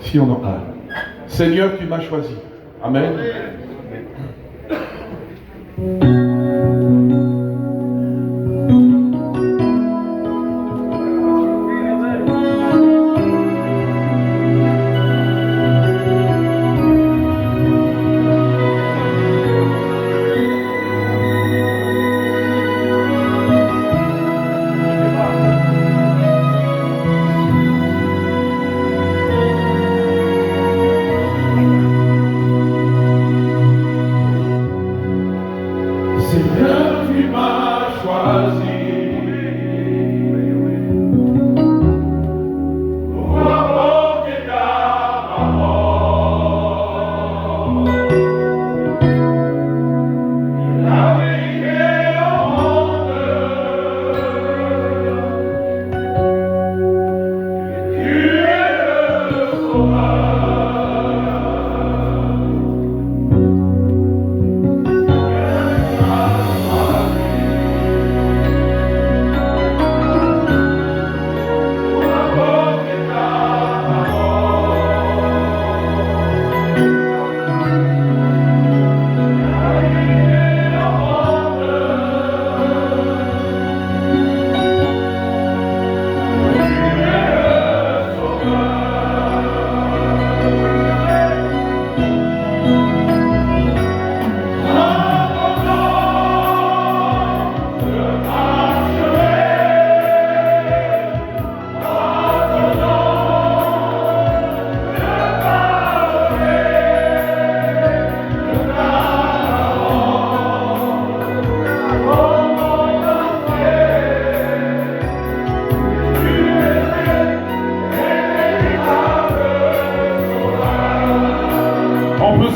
Si on en a. Seigneur, tu m'as choisi. Amen.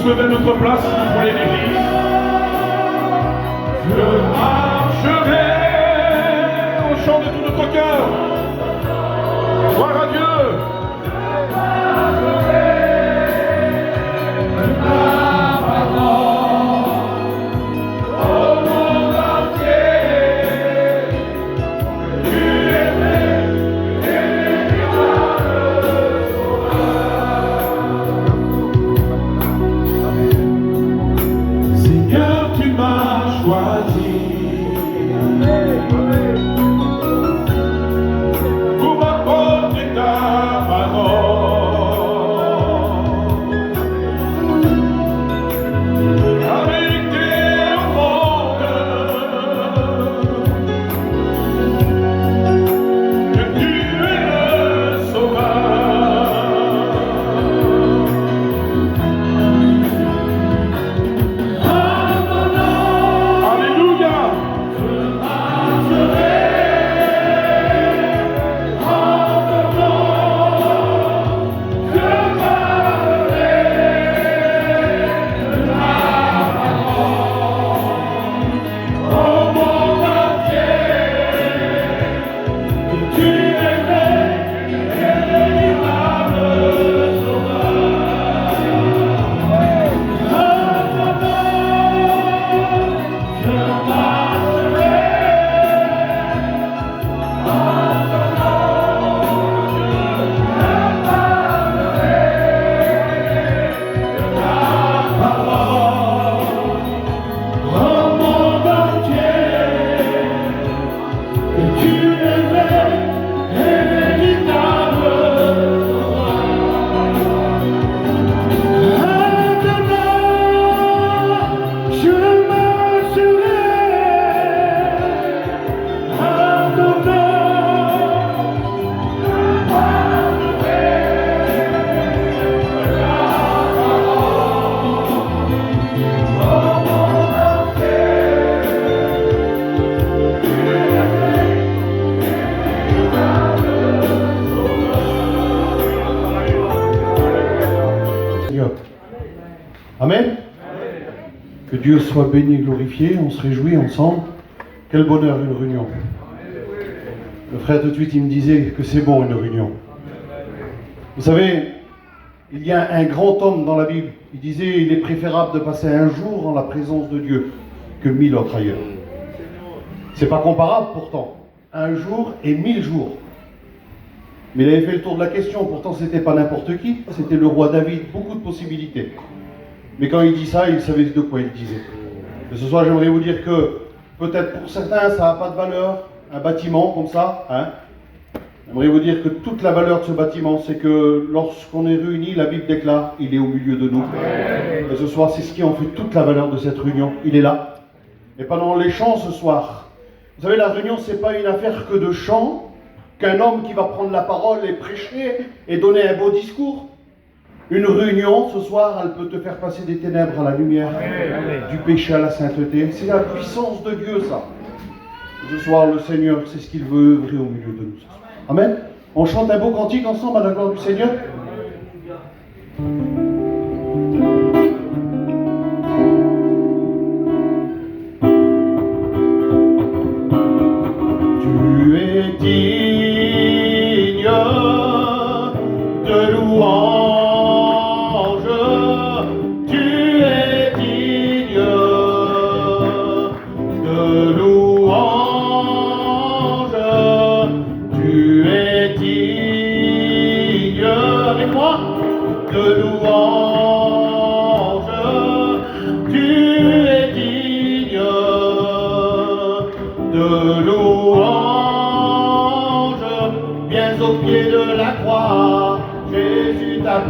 Levez notre place pour l'église. Je marcherai au chant de tout notre cœur. Gloire à Dieu. Amen. Que Dieu soit béni et glorifié, on se réjouit ensemble. Quel bonheur une réunion. Le frère tout de suite il me disait que c'est bon une réunion. Vous savez, il y a un grand homme dans la Bible, il disait il est préférable de passer un jour en la présence de Dieu que 1000 autres ailleurs. C'est pas comparable pourtant, un jour et 1000 jours. Mais il avait fait le tour de la question, pourtant c'était pas n'importe qui, c'était le roi David, beaucoup de possibilités. Mais quand il dit ça, il savait de quoi il disait. Et ce soir, j'aimerais vous dire que peut-être pour certains, ça n'a pas de valeur, un bâtiment comme ça. Hein. J'aimerais vous dire que toute la valeur de ce bâtiment, c'est que lorsqu'on est réunis, la Bible déclare, il est au milieu de nous. Et ce soir, c'est ce qui en fait toute la valeur de cette réunion. Il est là. Et pendant les chants ce soir, vous savez, la réunion, c'est pas une affaire que de chants, qu'un homme qui va prendre la parole et prêcher et donner un beau discours. Une réunion, ce soir, elle peut te faire passer des ténèbres à la lumière, du péché à la sainteté. C'est la puissance de Dieu, ça. Et ce soir, le Seigneur, c'est ce qu'il veut œuvrer au milieu de nous. Amen. On chante un beau cantique ensemble à la gloire du Seigneur. Tu es digne de louange.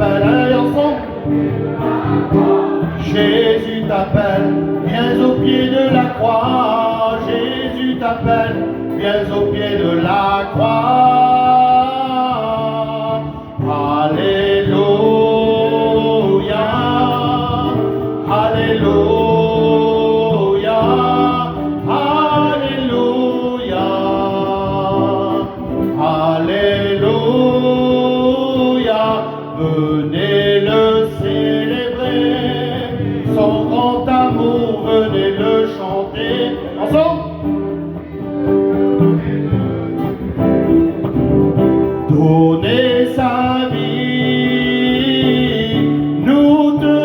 Allez ensemble. Jésus t'appelle, viens au pied de la croix. Jésus t'appelle, viens au pied de la croix. Alléluia, Alléluia, Alléluia, Alléluia. Venez le célébrer, son grand amour, venez le chanter. Ensemble. Donnez sa vie, nous te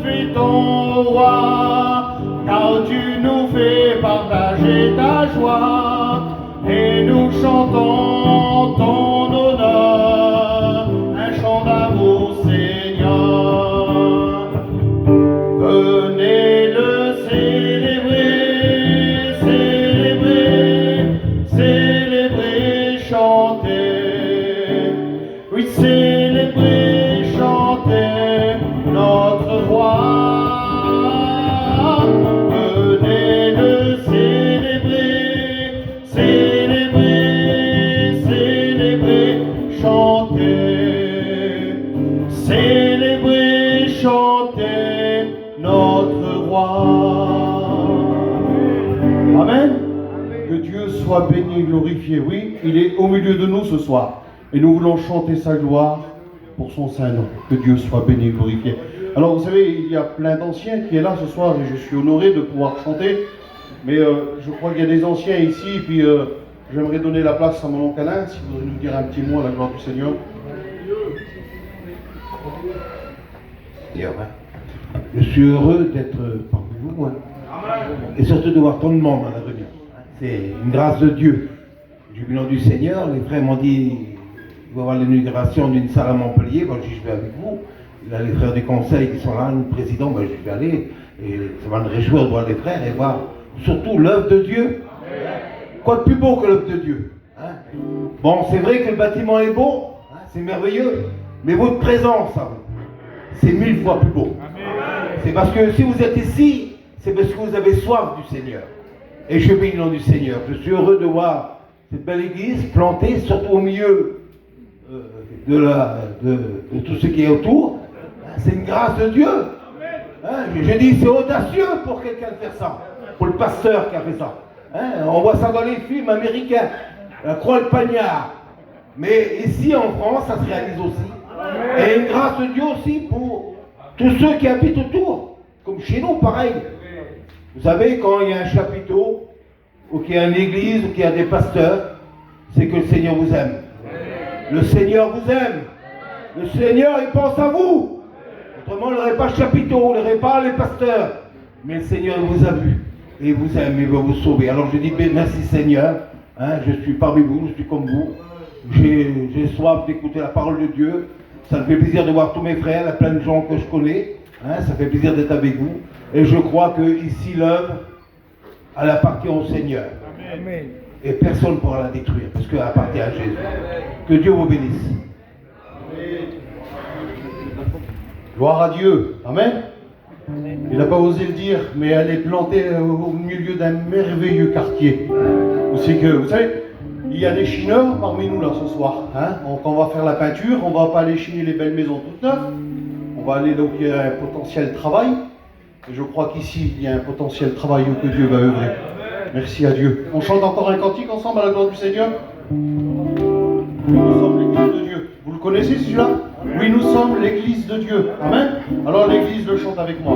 fêtons, roi, car tu nous fais partager ta joie, et nous chantons ton honneur, un chant d'amour, Seigneur. Venez le célébrer, célébrer, célébrer, chanter. Oui, célébrer, chanter notre roi. Venez le célébrer, célébrer, célébrer, chanter. Célébrer, chanter notre roi. Amen. Que Dieu soit béni et glorifié. Oui, il est au milieu de nous ce soir. Et nous voulons chanter sa gloire pour son saint nom. Que Dieu soit béni et glorifié. Alors vous savez, il y a plein d'anciens qui est là ce soir et je suis honoré de pouvoir chanter. Mais je crois qu'il y a des anciens ici. Et puis j'aimerais donner la place à mon oncle Alain, si vous voulez nous dire un petit mot à la gloire du Seigneur. Je suis heureux d'être parmi vous, hein. Et surtout de voir tant de monde à la réunion. C'est une grâce de Dieu. Jubilant du Seigneur, les frères m'ont dit il va y avoir l'inauguration d'une salle à Montpellier. Bon, je dis, je vais avec vous. Il y a les frères du conseil qui sont là, le président, ben, je vais aller. Et ça va me réjouir de voir les frères et voir surtout l'œuvre de Dieu. Quoi de plus beau que l'œuvre de Dieu, hein? Bon, c'est vrai que le bâtiment est beau, hein, c'est merveilleux, mais votre présence, hein, c'est 1000 fois plus beau. C'est parce que si vous êtes ici, c'est parce que vous avez soif du Seigneur. Et je bénis le nom du Seigneur. Je suis heureux de voir cette belle église plantée, surtout au milieu de tout ce qui est autour. C'est une grâce de Dieu. Hein, je dis, c'est audacieux pour quelqu'un de faire ça. Pour le pasteur qui a fait ça. Hein, on voit ça dans les films américains. La croix le pagnard. Mais ici en France, ça se réalise aussi. Et une grâce de Dieu aussi pour tous ceux qui habitent autour. Comme chez nous, pareil. Vous savez, quand il y a un chapiteau, ou qu'il y a une église, ou qu'il y a des pasteurs, c'est que le Seigneur vous aime. Le Seigneur vous aime. Le Seigneur, il pense à vous. Autrement, il n'aurait pas le chapiteau, il n'aurait pas les pasteurs. Mais le Seigneur vous a vu. Et il vous aime, il veut vous sauver. Alors je dis, merci Seigneur. Hein, je suis parmi vous, je suis comme vous. j'ai soif d'écouter la parole de Dieu. Ça me fait plaisir de voir tous mes frères, il y a plein de gens que je connais. Hein, ça fait plaisir d'être avec vous. Et je crois que ici l'œuvre, elle appartient au Seigneur. Amen. Et personne ne pourra la détruire, parce qu'elle appartient à Jésus. Que Dieu vous bénisse. Gloire à Dieu. Amen. Il n'a pas osé le dire, mais elle est plantée au milieu d'un merveilleux quartier. C'est que, vous savez, il y a des chineurs parmi nous là ce soir. Hein. Donc on va faire la peinture, on ne va pas aller chiner les belles maisons toutes neuves. On va aller là où il y a un potentiel travail. Et je crois qu'ici, il y a un potentiel travail où que Dieu va œuvrer. Merci à Dieu. On chante encore un cantique ensemble à la gloire du Seigneur. Nous sommes l'église de Dieu. Vous le connaissez celui-là? Oui, nous sommes l'église de Dieu. Amen. Alors l'église le chante avec moi.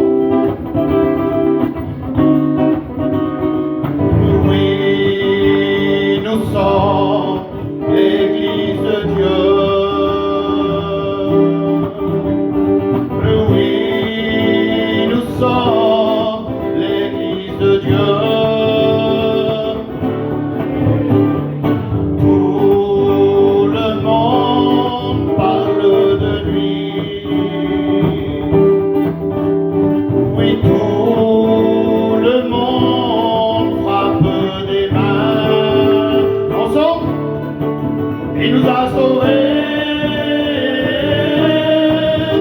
Oui, nous sommes l'église de Dieu. Oui, nous sommes l'église de Dieu. Il nous a sauvés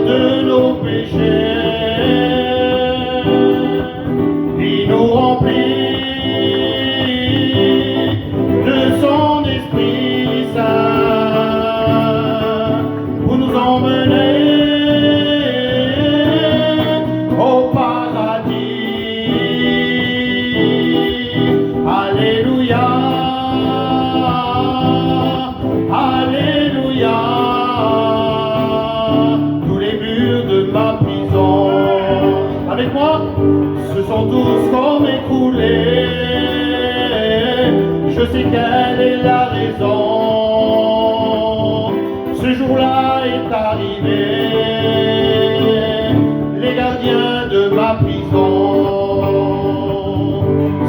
de nos péchés. Il nous remplit de son Esprit Saint pour nous emmener au paradis. Alléluia. Alléluia, tous les murs de ma prison, avec moi, se sont tous comme écroulés. Je sais quelle est la raison. Ce jour-là est arrivé. Les gardiens de ma prison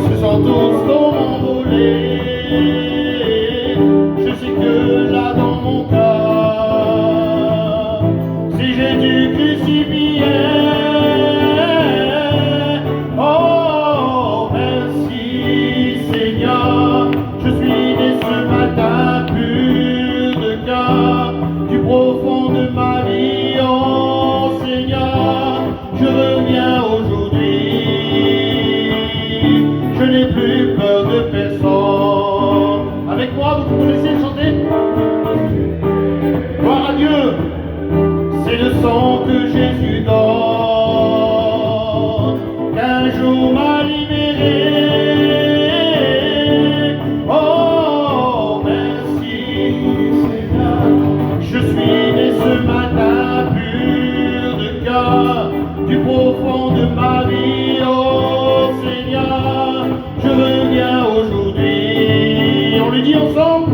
se sont tous comme envolés. Je sais que là dans mon cœur, si j'ai dû crucifier, oh merci Seigneur, je suis né ce matin pur de cœur, du profond de ma vie, oh Seigneur, je reviens aujourd'hui, je n'ai plus peur de personne. Avec moi, vous connaissez le chanter? Gloire à Dieu, c'est le sang que Jésus donne, qu'un jour m'a libéré. Oh, merci Seigneur, je suis né ce matin pur de cœur, du profond de ma vie. Oh Seigneur, je reviens aujourd'hui. On lui dit ensemble,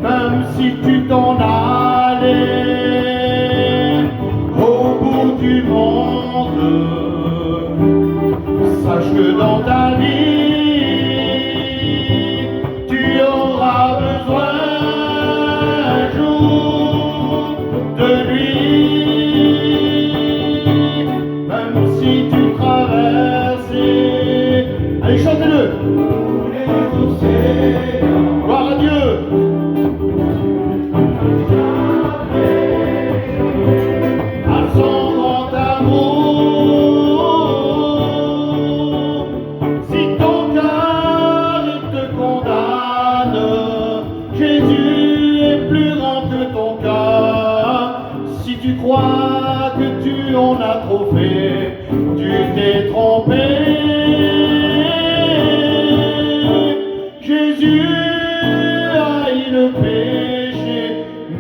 même si tu t'en allais au bout du monde, sache que dans ta vie, tu auras besoin un jour de lui. Même si tu traverses, allez chantez-le. Gloire à Dieu. À son grand amour, si ton cœur te condamne, Jésus est plus grand que ton cœur. Si tu crois que tu en as trop fait, tu t'es trompé. Jésus haït le péché,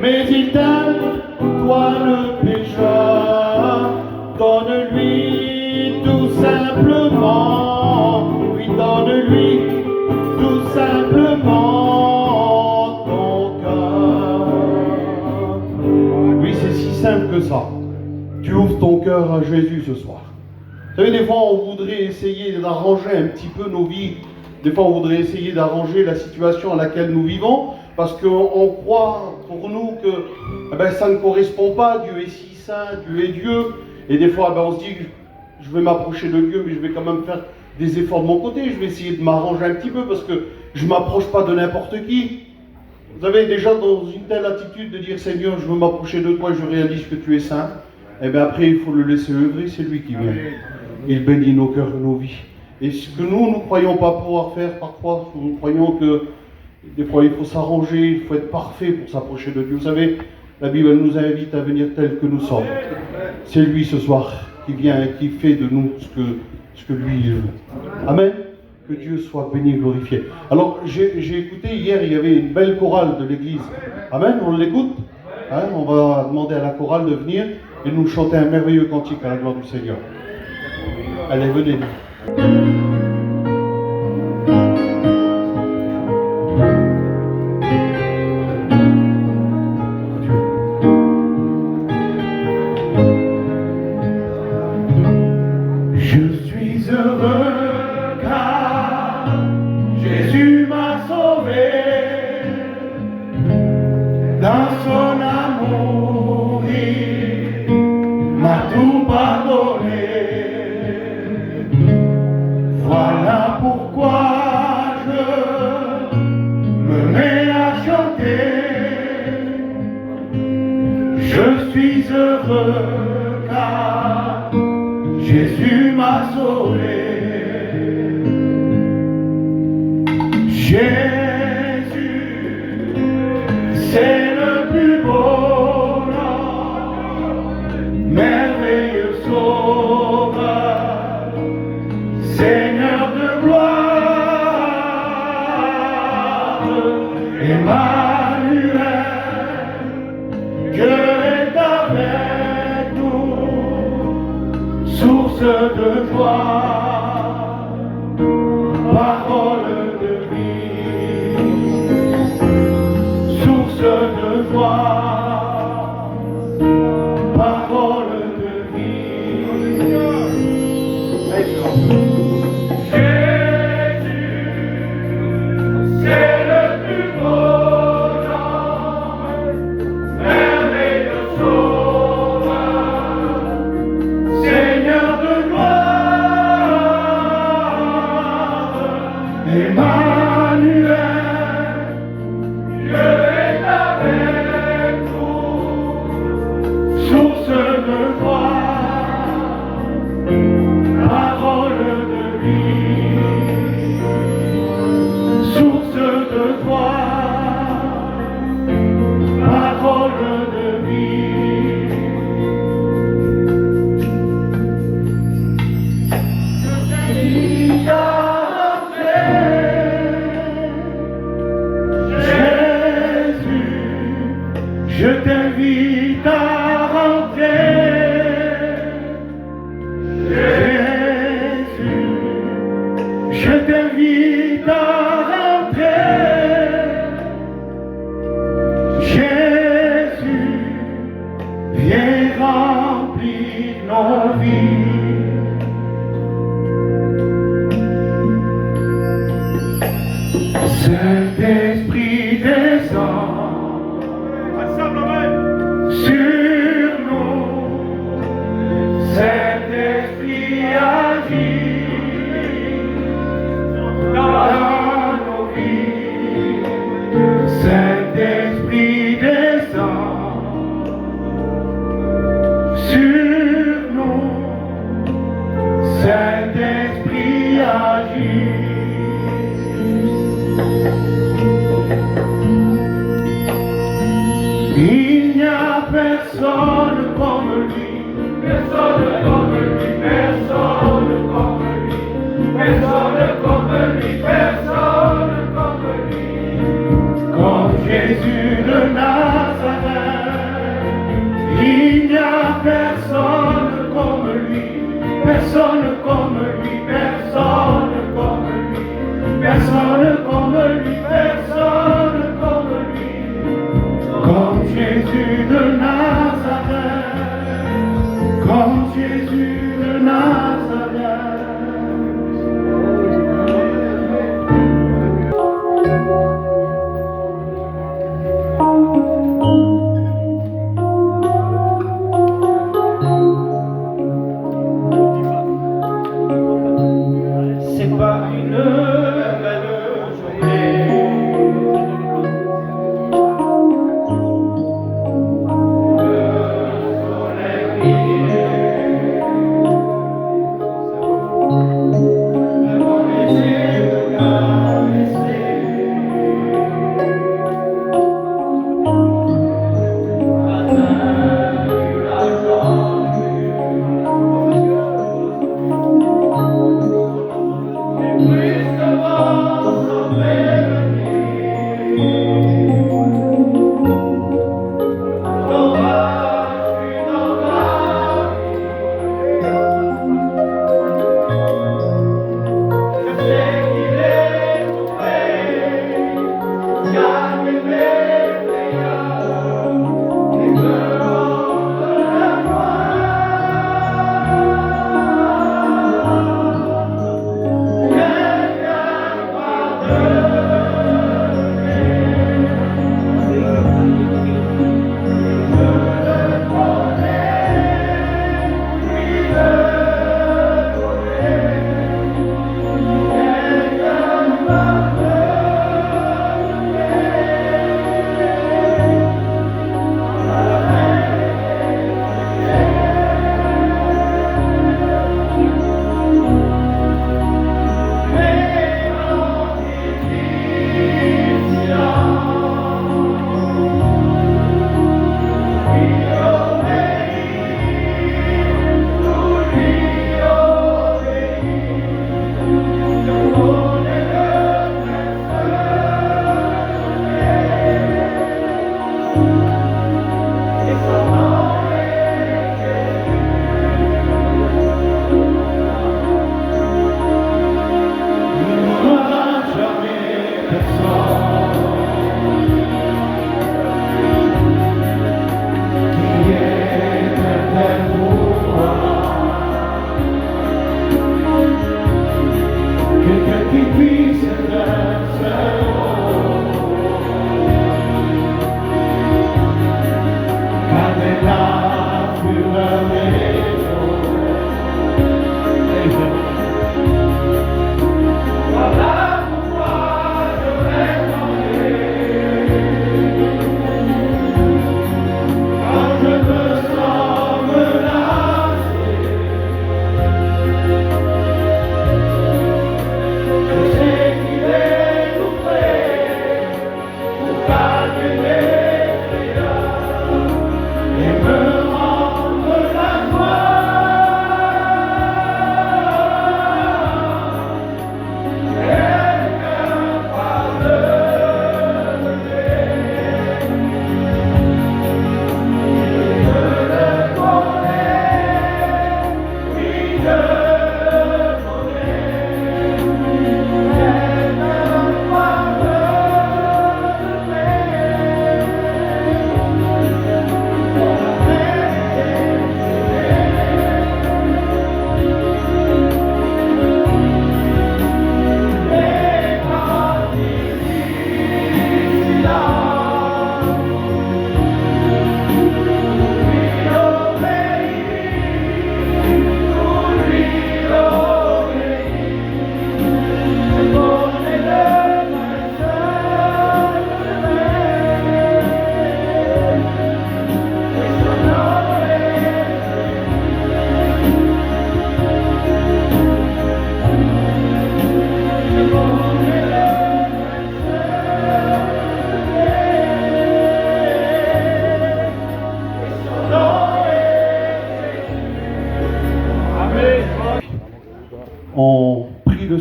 mais il t'aime, toi le pécheur. Donne-lui tout simplement, oui, donne-lui tout simplement ton cœur. Oui, c'est si simple que ça. Tu ouvres ton cœur à Jésus ce soir. Vous savez, des fois, on voudrait essayer d'arranger un petit peu nos vies. Des fois, on voudrait essayer d'arranger la situation à laquelle nous vivons parce qu'on croit pour nous que ça ne correspond pas, Dieu est si saint, Dieu est Dieu, et des fois on se dit, je vais m'approcher de Dieu, mais je vais quand même faire des efforts de mon côté, je vais essayer de m'arranger un petit peu, parce que je ne m'approche pas de n'importe qui. Vous avez déjà dans une telle attitude de dire, Seigneur, je veux m'approcher de toi, je réalise que tu es saint, et bien après il faut le laisser œuvrer, c'est lui qui vient. Il bénit nos cœurs et nos vies. Et ce que nous ne croyons pas pouvoir faire parfois, nous croyons que des fois il faut s'arranger, il faut être parfait pour s'approcher de Dieu. Vous savez, la Bible nous invite à venir tels que nous sommes. C'est lui ce soir qui vient et qui fait de nous ce que lui il veut. Amen. Que Dieu soit béni et glorifié. Alors j'ai écouté hier, il y avait une belle chorale de l'église. Amen, on l'écoute. Hein, on va demander à la chorale de venir et nous chanter un merveilleux cantique à la gloire du Seigneur. Allez, venez. Je suis heureux car Jésus m'a sauvé. Dans son amour, il m'a tout pardonné. Voilà pourquoi je me mets à chanter. Je suis heureux car Jésus m'a sauvé. Jésus, c'est le plus beau nom, merveilleux sauveur, Seigneur de gloire, Emmanuel, Dieu est avec nous, source de joie, parole de vie, source de joie, parole de vie. Jésus, c'est le plus beau nom, merveilleux sauveur, Seigneur de gloire, Emmanuel, Dieu est avec nous, source de joie, parole de vie, source de joie, parole de vie. Je t'invite à rentrer. Jésus, je t'invite à rentrer. Jésus, viens remplir nos vies. Saint-Esprit descend sur nous, Saint-Esprit agit dans nos vies, Saint-Esprit descend sur nous, Saint-Esprit agit. Il n'y a personne comme lui, personne comme lui, personne comme lui, personne comme lui, personne comme lui, comme Jésus de Nazareth. Il n'y a personne comme lui, personne comme lui, personne comme lui, personne comme lui, personne comme lui, comme Jésus de Nazareth, comme Jésus de Nazareth.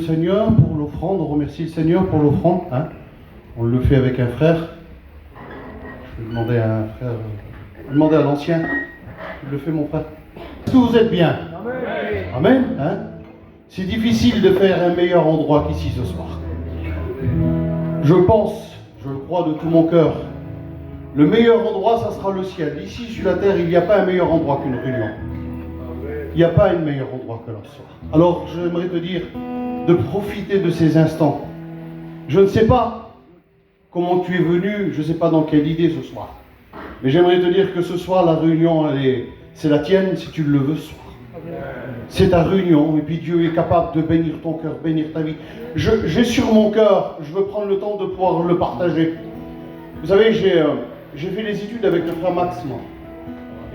Seigneur pour l'offrande, on remercie le Seigneur pour l'offrande. Hein. On le fait avec un frère. Je vais demander à un frère, demander à l'ancien. Tu le fais, mon frère. Est-ce que vous êtes bien? Amen. Hein. C'est difficile de faire un meilleur endroit qu'ici ce soir. Je pense, je le crois de tout mon cœur, le meilleur endroit, ça sera le ciel. Ici, sur la terre, il n'y a pas un meilleur endroit qu'une réunion. Il n'y a pas un meilleur endroit que ce soir. Alors, j'aimerais te dire de profiter de ces instants. Je ne sais pas comment tu es venu, je ne sais pas dans quelle idée ce soir. Mais j'aimerais te dire que ce soir, la réunion, c'est la tienne si tu le veux ce soir. C'est ta réunion, et puis Dieu est capable de bénir ton cœur, bénir ta vie. J'ai sur mon cœur, je veux prendre le temps de pouvoir le partager. Vous savez, j'ai fait les études avec le frère Max, moi.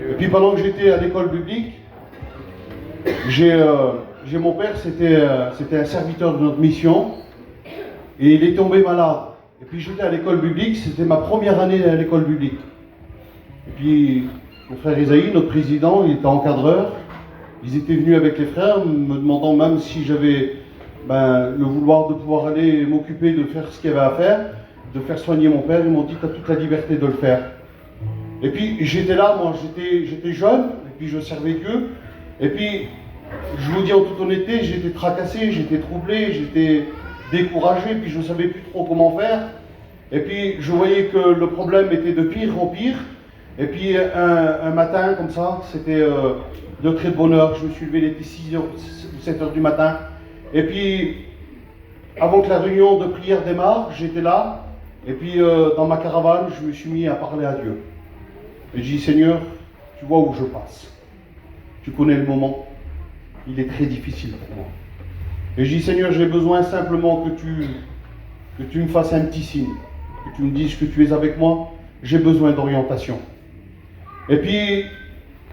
Et puis pendant que j'étais à l'école biblique, j'ai mon père, c'était un serviteur de notre mission, et il est tombé malade. Et puis j'étais à l'école biblique, c'était ma première année à l'école biblique. Et puis mon frère Isaïe, notre président, il était encadreur. Ils étaient venus avec les frères, me demandant même si j'avais le vouloir de pouvoir aller m'occuper de faire ce qu'il y avait à faire, de faire soigner mon père. Ils m'ont dit, tu as toute la liberté de le faire. Et puis j'étais là, moi j'étais jeune, et puis je servais Dieu. Et puis, je vous dis en toute honnêteté, j'étais tracassé, j'étais troublé, j'étais découragé, puis je ne savais plus trop comment faire. Et puis je voyais que le problème était de pire en pire. Et puis un matin, comme ça, c'était de très bonne heure, je me suis levé, il était 6h ou 7h du matin. Et puis, avant que la réunion de prière démarre, j'étais là. Et puis, dans ma caravane, je me suis mis à parler à Dieu. Et j'ai dit, Seigneur, tu vois où je passe. Tu connais le moment. Il est très difficile pour moi. Et je dis, Seigneur, j'ai besoin simplement que tu me fasses un petit signe. Que tu me dises que tu es avec moi. J'ai besoin d'orientation. Et puis,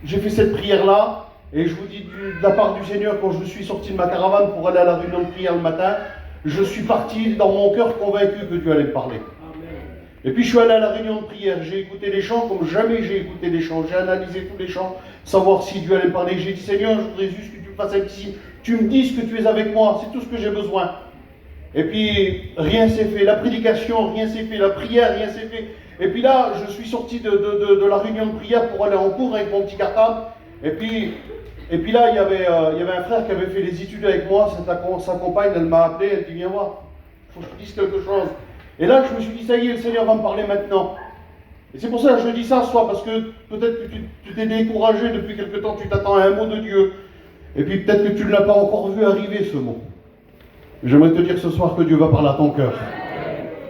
j'ai fait cette prière-là. Et je vous dis, de la part du Seigneur, quand je suis sorti de ma caravane pour aller à la réunion de prière le matin, je suis parti dans mon cœur convaincu que Dieu allait me parler. Et puis je suis allé à la réunion de prière, j'ai écouté les chants comme jamais j'ai écouté les chants, j'ai analysé tous les chants, savoir si Dieu allait me parler. J'ai dit, Seigneur, je voudrais juste que tu me fasses un petit signe, tu me dises que tu es avec moi, c'est tout ce que j'ai besoin. Et puis rien s'est fait, la prédication, rien s'est fait, la prière, rien s'est fait. Et puis là, je suis sorti de la réunion de prière pour aller en cours avec mon petit cartable. Et puis là, il y avait un frère qui avait fait les études avec moi, sa compagne, elle m'a appelé, elle dit, viens voir, il faut que je te dise quelque chose. Et là, je me suis dit, ça y est, le Seigneur va me parler maintenant. Et c'est pour ça que je dis ça, soit parce que peut-être que tu t'es découragé depuis quelque temps, tu t'attends à un mot de Dieu. Et puis peut-être que tu ne l'as pas encore vu arriver, ce mot. J'aimerais te dire ce soir que Dieu va parler à ton cœur.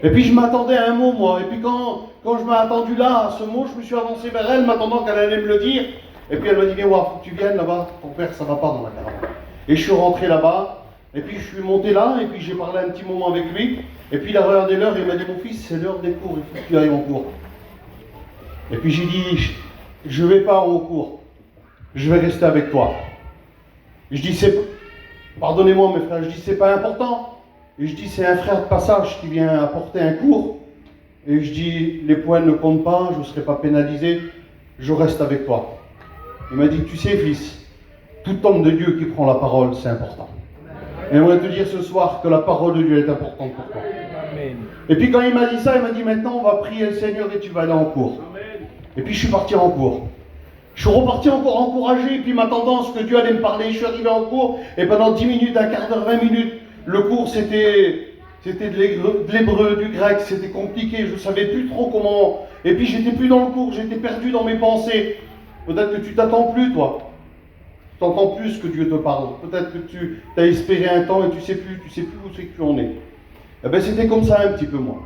Et puis je m'attendais à un mot, moi. Et puis quand je m'ai attendu là, à ce mot, je me suis avancé vers elle, m'attendant qu'elle allait me le dire. Et puis elle m'a dit, viens voir, faut que tu viennes là-bas, ton père, ça va pas dans la caravane. Et je suis rentré là-bas. Et puis je suis monté là, et puis j'ai parlé un petit moment avec lui. Et puis il a regardé l'heure et il m'a dit, mon fils, c'est l'heure des cours, il faut que tu ailles en cours. Et puis j'ai dit, je ne vais pas en cours, je vais rester avec toi. Et je dis, pardonnez-moi mes frères, je dis, c'est pas important. Et je dis, c'est un frère de passage qui vient apporter un cours. Et je dis, les points ne comptent pas, je ne serai pas pénalisé, je reste avec toi. Il m'a dit, tu sais fils, tout homme de Dieu qui prend la parole, c'est important. Et j'aimerais te dire ce soir que la parole de Dieu est importante pour toi. Amen. Et puis quand il m'a dit ça, il m'a dit maintenant on va prier le Seigneur et tu vas aller en cours. Amen. Et puis je suis parti en cours. Je suis reparti encore encouragé, et puis m'attendant à ce que Dieu allait me parler. Je suis arrivé en cours, et pendant 10 minutes, un quart d'heure, 20 minutes, le cours c'était de l'hébreu, du grec, c'était compliqué, je ne savais plus trop comment. Et puis j'étais plus dans le cours, j'étais perdu dans mes pensées. Peut-être que tu t'attends plus, toi. Tu n'entends plus que Dieu te parle. Peut-être que tu as espéré un temps et tu sais plus où c'est que tu en es. Eh bien, c'était comme ça un petit peu, moi.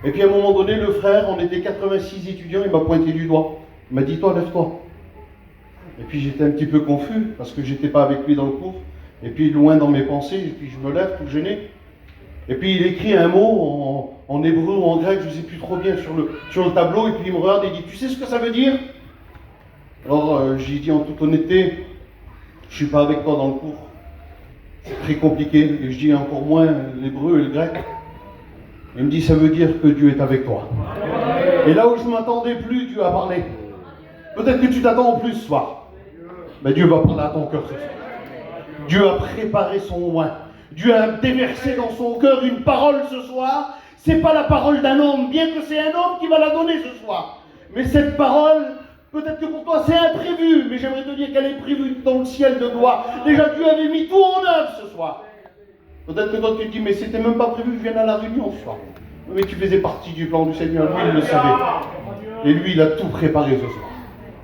Et puis, à un moment donné, le frère, on était 86 étudiants, il m'a pointé du doigt. Il m'a dit, toi, lève-toi. Et puis, j'étais un petit peu confus, parce que je n'étais pas avec lui dans le cours. Et puis, loin dans mes pensées, et puis je me lève, tout gêné. Et puis, il écrit un mot en hébreu ou en grec, je ne sais plus trop bien, sur le tableau. Et puis, il me regarde et il dit, tu sais ce que ça veut dire? Alors, j'ai dit en toute honnêteté, je ne suis pas avec toi dans le cours. C'est très compliqué. Et je dis encore moins l'hébreu et le grec. Il me dit, ça veut dire que Dieu est avec toi. Et là où je ne m'attendais plus, Dieu a parlé. Peut-être que tu t'attends en plus ce soir. Mais Dieu va parler à ton cœur ce soir. Dieu a préparé son oin. Dieu a déversé dans son cœur une parole ce soir. C'est pas la parole d'un homme, bien que c'est un homme qui va la donner ce soir. Mais cette parole, peut-être que pour toi c'est imprévu, mais j'aimerais te dire qu'elle est prévue dans le ciel de gloire. Déjà Dieu avait mis tout en œuvre ce soir. Peut-être que toi tu te dis, mais c'était même pas prévu, je viens à la réunion ce soir. Mais tu faisais partie du plan du Seigneur, lui il le savait. Et lui il a tout préparé ce soir.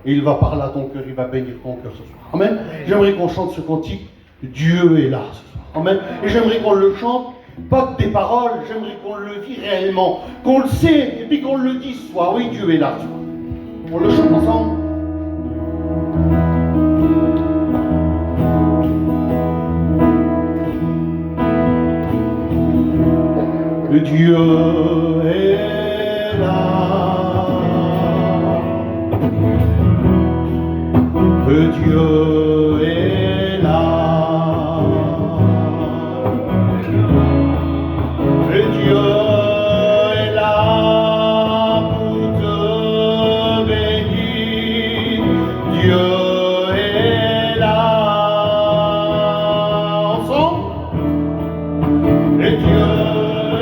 Et il va parler à ton cœur, il va bénir ton cœur ce soir. Amen. J'aimerais qu'on chante ce cantique, Dieu est là ce soir. Amen. Et j'aimerais qu'on le chante, pas que des paroles, j'aimerais qu'on le vit réellement, qu'on le sait, et puis qu'on le dise ce soir. Oui, Dieu est là ce soir. On le chante ensemble. Dieu est là. Dieu est là. Dieu est là pour te bénir. Dieu est là. Ensemble. Et Dieu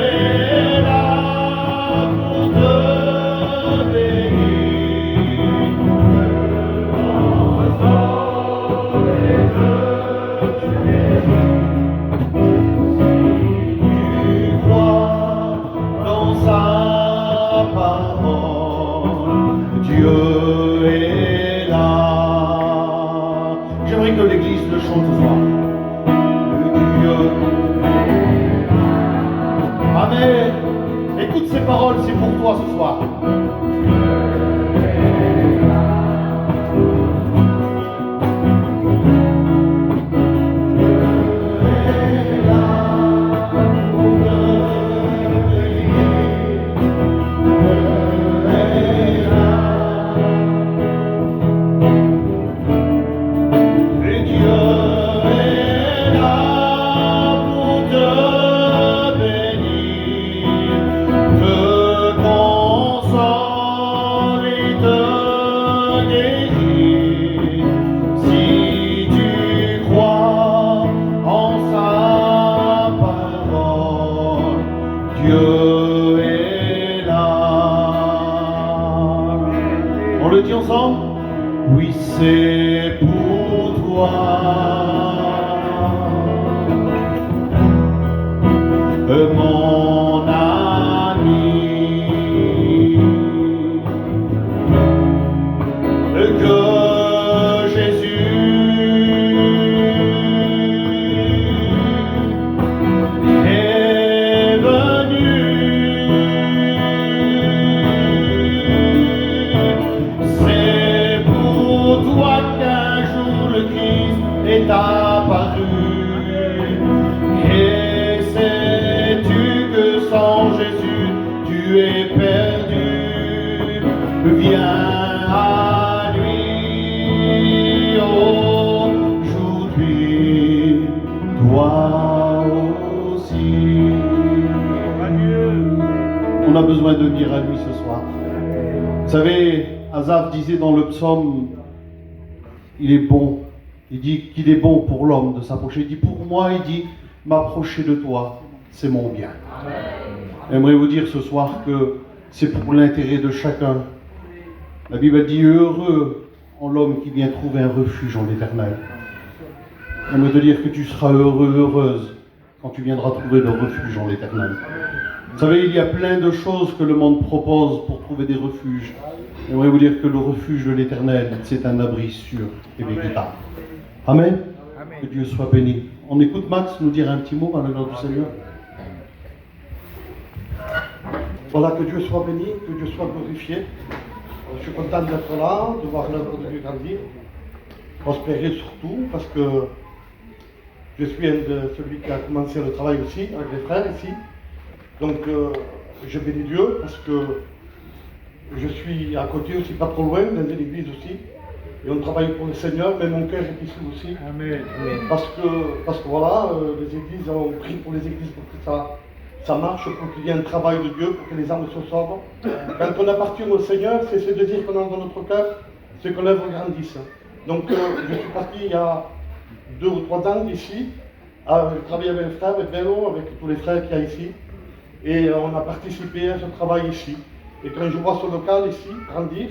est là pour te bénir. Dieu est là. J'aimerais que l'Église le chante ce soir. Dieu. Amen. Écoute ces paroles, c'est pour toi ce soir. Dieu est là. On le dit ensemble? Oui, c'est pour toi. Mon ami, que Jésus est venu. C'est pour toi qu'un jour le Christ est apparu. Et sais-tu que sans Jésus tu es perdu? Viens à lui aujourd'hui, toi aussi. On a besoin de venir à lui ce soir. Vous savez, Asaph disait dans le psaume, il est bon. Il dit qu'il est bon pour l'homme de s'approcher. Il dit pour moi, il dit, m'approcher de toi, c'est mon bien. J'aimerais vous dire ce soir que c'est pour l'intérêt de chacun. La Bible dit heureux en l'homme qui vient trouver un refuge en l'Éternel. J'aimerais te dire que tu seras heureux, heureuse quand tu viendras trouver le refuge en l'Éternel. Vous savez, il y a plein de choses que le monde propose pour trouver des refuges. J'aimerais vous dire que le refuge de l'Éternel, c'est un abri sûr et véritable. Amen. Amen. Que Dieu soit béni. On écoute Max nous dire un petit mot à l'honneur du Seigneur. Voilà, que Dieu soit béni, que Dieu soit glorifié. Je suis content d'être là, de voir l'œuvre de Dieu grandir, prospérer surtout, parce que je suis un de celui qui a commencé le travail aussi, avec les frères ici. Donc je bénis Dieu, parce que je suis à côté aussi, pas trop loin, dans une église aussi. Et on travaille pour le Seigneur, mais mon cœur est ici aussi. Amen. Parce que voilà, les églises, on prie pour les églises pour que ça marche, pour qu'il y ait un travail de Dieu, pour que les âmes se sauvent. Quand on appartient au Seigneur, c'est ce désir qu'on a dans notre cœur, c'est que l'œuvre grandisse. Donc je suis parti il y a 2 ou 3 ans ici, Je travaille avec un frère, avec Bello, avec tous les frères qu'il y a ici. Et on a participé à ce travail ici. Et quand je vois ce local ici grandir,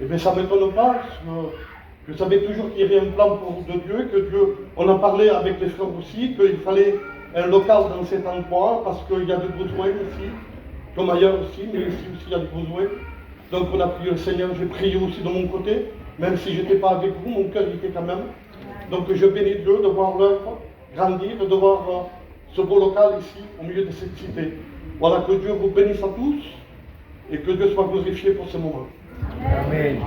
eh bien, ça ne m'étonne pas. Parce que je savais toujours qu'il y avait un plan de Dieu, que Dieu, on en parlait avec les frères aussi, qu'il fallait un local dans cet endroit, parce qu'il y a des besoins ici, comme ailleurs aussi, mais ici aussi il y a des besoins. Donc on a prié le Seigneur, j'ai prié aussi de mon côté, même si je n'étais pas avec vous, mon cœur y était quand même. Donc je bénis Dieu de voir l'œuvre grandir, de voir ce beau local ici, au milieu de cette cité. Voilà, que Dieu vous bénisse à tous, et que Dieu soit glorifié pour ce moment. Amen.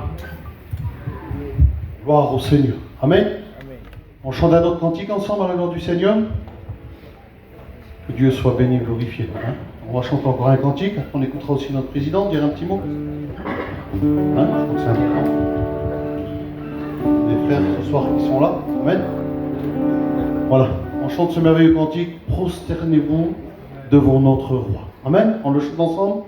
Gloire au Seigneur. Amen. Amen. On chante un autre cantique ensemble à la gloire du Seigneur. Que Dieu soit béni et glorifié. Hein? On va chanter encore un cantique. On écoutera aussi notre président dire un petit mot. Hein? Je crois que c'est important. Les frères ce soir qui sont là. Amen. Voilà. On chante ce merveilleux cantique. Prosternez-vous devant notre roi. Amen. On le chante ensemble.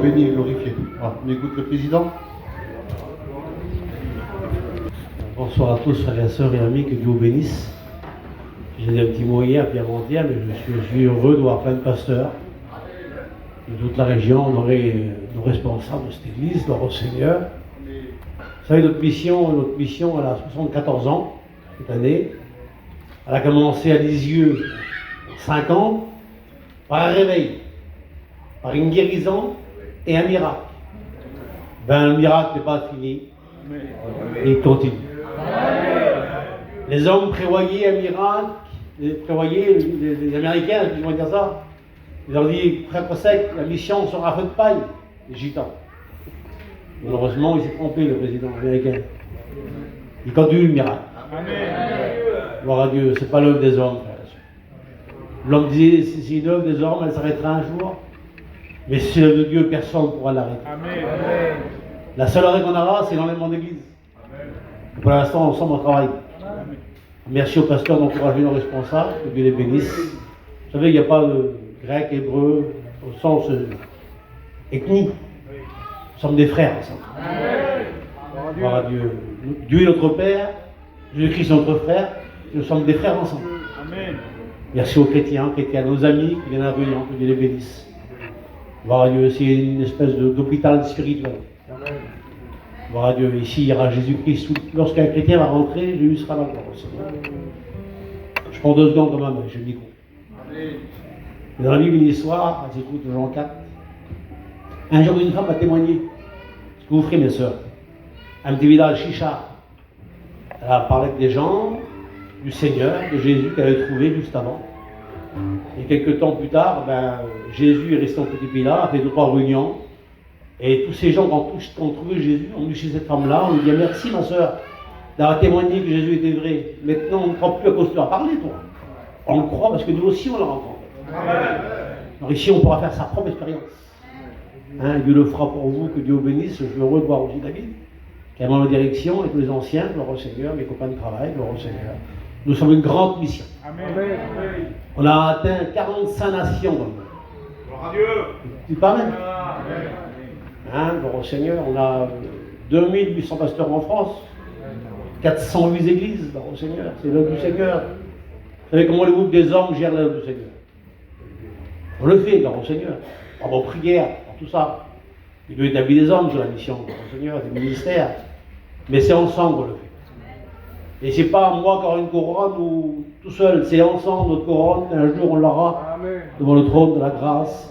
Béni et glorifié. Voilà, on écoute le président. Bonsoir à tous, frères et sœurs et amis, que Dieu vous bénisse. J'ai dit un petit mot hier, puis avant-hier, mais je suis heureux de voir plein de pasteurs de toute la région. On aurait nos responsables de cette église, gloire au Seigneur. Vous savez, notre mission, elle a 74 ans cette année. Elle a commencé à Lisieux 5 ans, par un réveil, par une guérison et un miracle. Ben, le miracle n'est pas fini. Et il continue. Les hommes prévoyaient un miracle, les Américains, ils vont dire ça. Ils leur disent, frère sec, la mission sera feu de paille, les gitans. Malheureusement, il s'est trompé, le président américain. Il continue le miracle. Gloire à Dieu, c'est pas l'œuvre des hommes, frère. L'homme disait, si c'est une œuvre des hommes, elle s'arrêtera un jour. Mais si c'est l'œuvre de Dieu, personne ne pourra l'arrêter. La seule arrêt qu'on aura, c'est l'enlèvement d'église. Pour l'instant, ensemble, on travaille. Merci aux pasteurs d'encourager nos responsables, que Dieu les bénisse. Vous savez, il n'y a pas de grec, hébreu, au sens ethnique. Vous sommes des frères ensemble. Gloire à Dieu. Dieu est notre Père, Jésus-Christ est notre frère, nous sommes des frères ensemble. Merci aux chrétiens, à nos amis qui viennent à Réunion, que Dieu les bénisse. Gloire à Dieu, c'est une espèce d'hôpital spirituel. Gloire à Dieu, ici il y aura Jésus-Christ. Lorsqu'un chrétien va rentrer, Jésus sera là. Je prends 2 secondes dans ma main, je le dis quoi. Dans la Bible, une histoire, elle s'écoute Jean 4. Un jour, une femme a témoigné. Ce que vous ferez, mes sœurs. Un petit village Chicha. Elle a parlé avec des gens, du Seigneur, de Jésus qu'elle avait trouvé juste avant. Et quelques temps plus tard, Jésus est resté en petit village, a fait 2-3 réunions. Et tous ces gens qui ont trouvé Jésus ont dû chez cette femme-là, on lui dit merci ma sœur d'avoir témoigné que Jésus était vrai. Maintenant on ne croit plus à cause de toi. Parlez toi. On le croit parce que nous aussi on l'a rencontré. Alors ici on pourra faire sa propre expérience. Dieu le fera pour vous, que Dieu vous bénisse. Je veux revoir aussi David, qui est dans la direction, et tous les anciens, gloire au Seigneur, mes copains de travail, gloire au Seigneur. Nous sommes une grande mission. Amen. On a atteint 45 nations dans le monde. Gloire à Dieu. C'est pas mal. Gloire au Seigneur, on a 2800 pasteurs en France, 408 églises, gloire au Seigneur, c'est l'œuvre du Seigneur. Vous savez comment le groupe des hommes gère l'œuvre du Seigneur? On le fait, gloire au Seigneur, par vos prières, par tout ça. Il doit établir des hommes sur la mission, gloire au Seigneur, des ministères, mais c'est ensemble qu'on le fait. Et c'est pas moi qui aurai une couronne ou tout seul, c'est ensemble notre couronne, un jour on l'aura devant le trône de la grâce.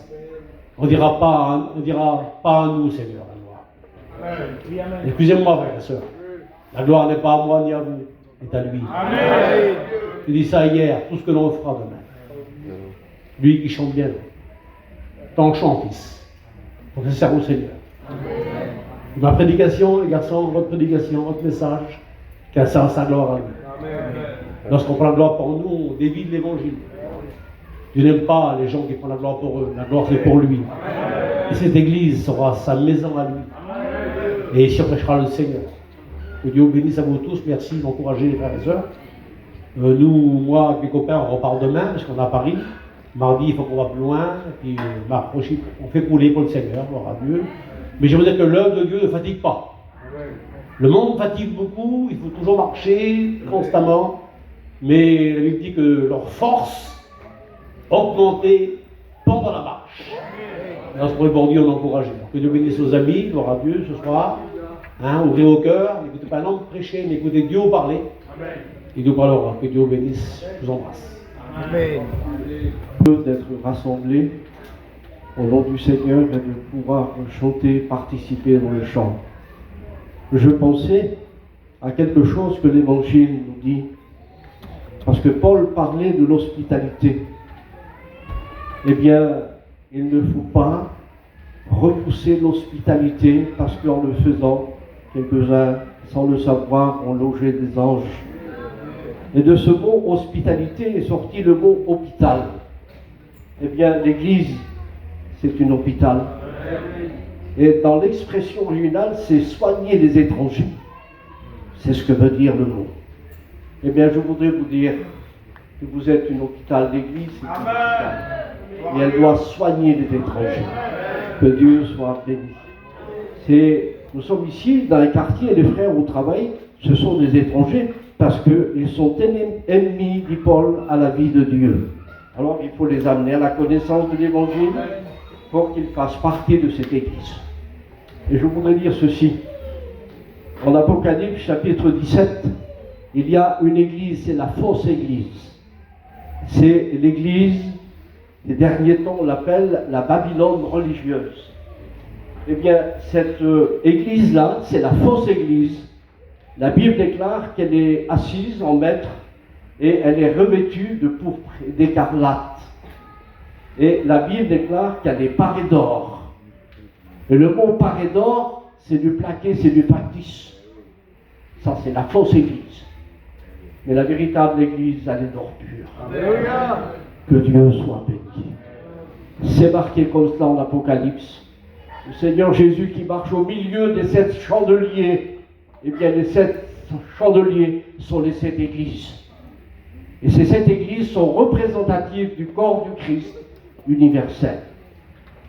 On ne dira pas à nous, Seigneur, la gloire. Excusez-moi, frère et soeur. La gloire n'est pas à moi ni à vous, c'est à lui. Amen. Je dis ça hier, tout ce que l'on fera demain. Lui qui chante bien, t'en chante, fils, pour que ça serve au Seigneur. Ma prédication, les garçons, votre prédication, votre message, qu'elle sert sa gloire à lui. Lorsqu'on prend la gloire pour nous, on dévide l'évangile. Dieu n'aime pas les gens qui prennent la gloire pour eux. La gloire, c'est pour lui. Et cette église sera sa maison à lui. Et ici, on prêchera le Seigneur. Que Dieu bénisse à vous tous. Merci d'encourager les frères et sœurs. Nous, moi, avec mes copains, on repart demain, parce qu'on est à Paris. Mardi, il faut qu'on va plus loin. Et puis, on fait couler pour le Seigneur, gloire à Dieu. Mais je veux dire que l'œuvre de Dieu ne fatigue pas. Le monde fatigue beaucoup. Il faut toujours marcher constamment. Mais la Bible dit que leur force augmenter pendant la marche. Dans ce premier bordier, on encourage. Que Dieu bénisse aux amis, gloire à Dieu ce soir. Ouvrez vos cœurs, n'écoutez pas l'homme prêcher, mais écoutez Dieu parler. Et Dieu parlera. Que Dieu bénisse. Je vous embrasse. Amen. D'être rassemblés au nom du Seigneur et de pouvoir chanter, participer dans le chant. Je pensais à quelque chose que l'Évangile nous dit. Parce que Paul parlait de l'hospitalité. Eh bien, il ne faut pas repousser l'hospitalité parce qu'en le faisant, quelques-uns, sans le savoir, ont logé des anges. Et de ce mot hospitalité est sorti le mot hôpital. Eh bien, l'Église, c'est une hôpital. Et dans l'expression originale, c'est soigner les étrangers. C'est ce que veut dire le mot. Eh bien, je voudrais vous dire que vous êtes une hôpital d'Église, c'est une hôpital. Et elle doit soigner les étrangers. Que Dieu soit béni. Nous sommes ici dans un quartier et les frères au travail, ce sont des étrangers parce qu'ils sont ennemis, dit Paul, à la vie de Dieu. Alors il faut les amener à la connaissance de l'Évangile pour qu'ils fassent partie de cette Église. Et je voudrais dire ceci. En Apocalypse chapitre 17, il y a une Église, c'est la fausse Église. C'est l'Église. Les derniers temps, on l'appelle la Babylone religieuse. Eh bien, cette église-là, c'est la fausse église. La Bible déclare qu'elle est assise en maître et elle est revêtue de pourpre et d'écarlate. Et la Bible déclare qu'elle est parée d'or. Et le mot parée d'or, c'est du plaqué, c'est du factice. Ça, c'est la fausse église. Mais la véritable église, elle est d'or pur. Alléluia. Que Dieu soit béni. C'est marqué comme cela en Apocalypse. Le Seigneur Jésus qui marche au milieu des 7 chandeliers. Eh bien, les 7 chandeliers sont les 7 églises. Et ces 7 églises sont représentatives du corps du Christ universel.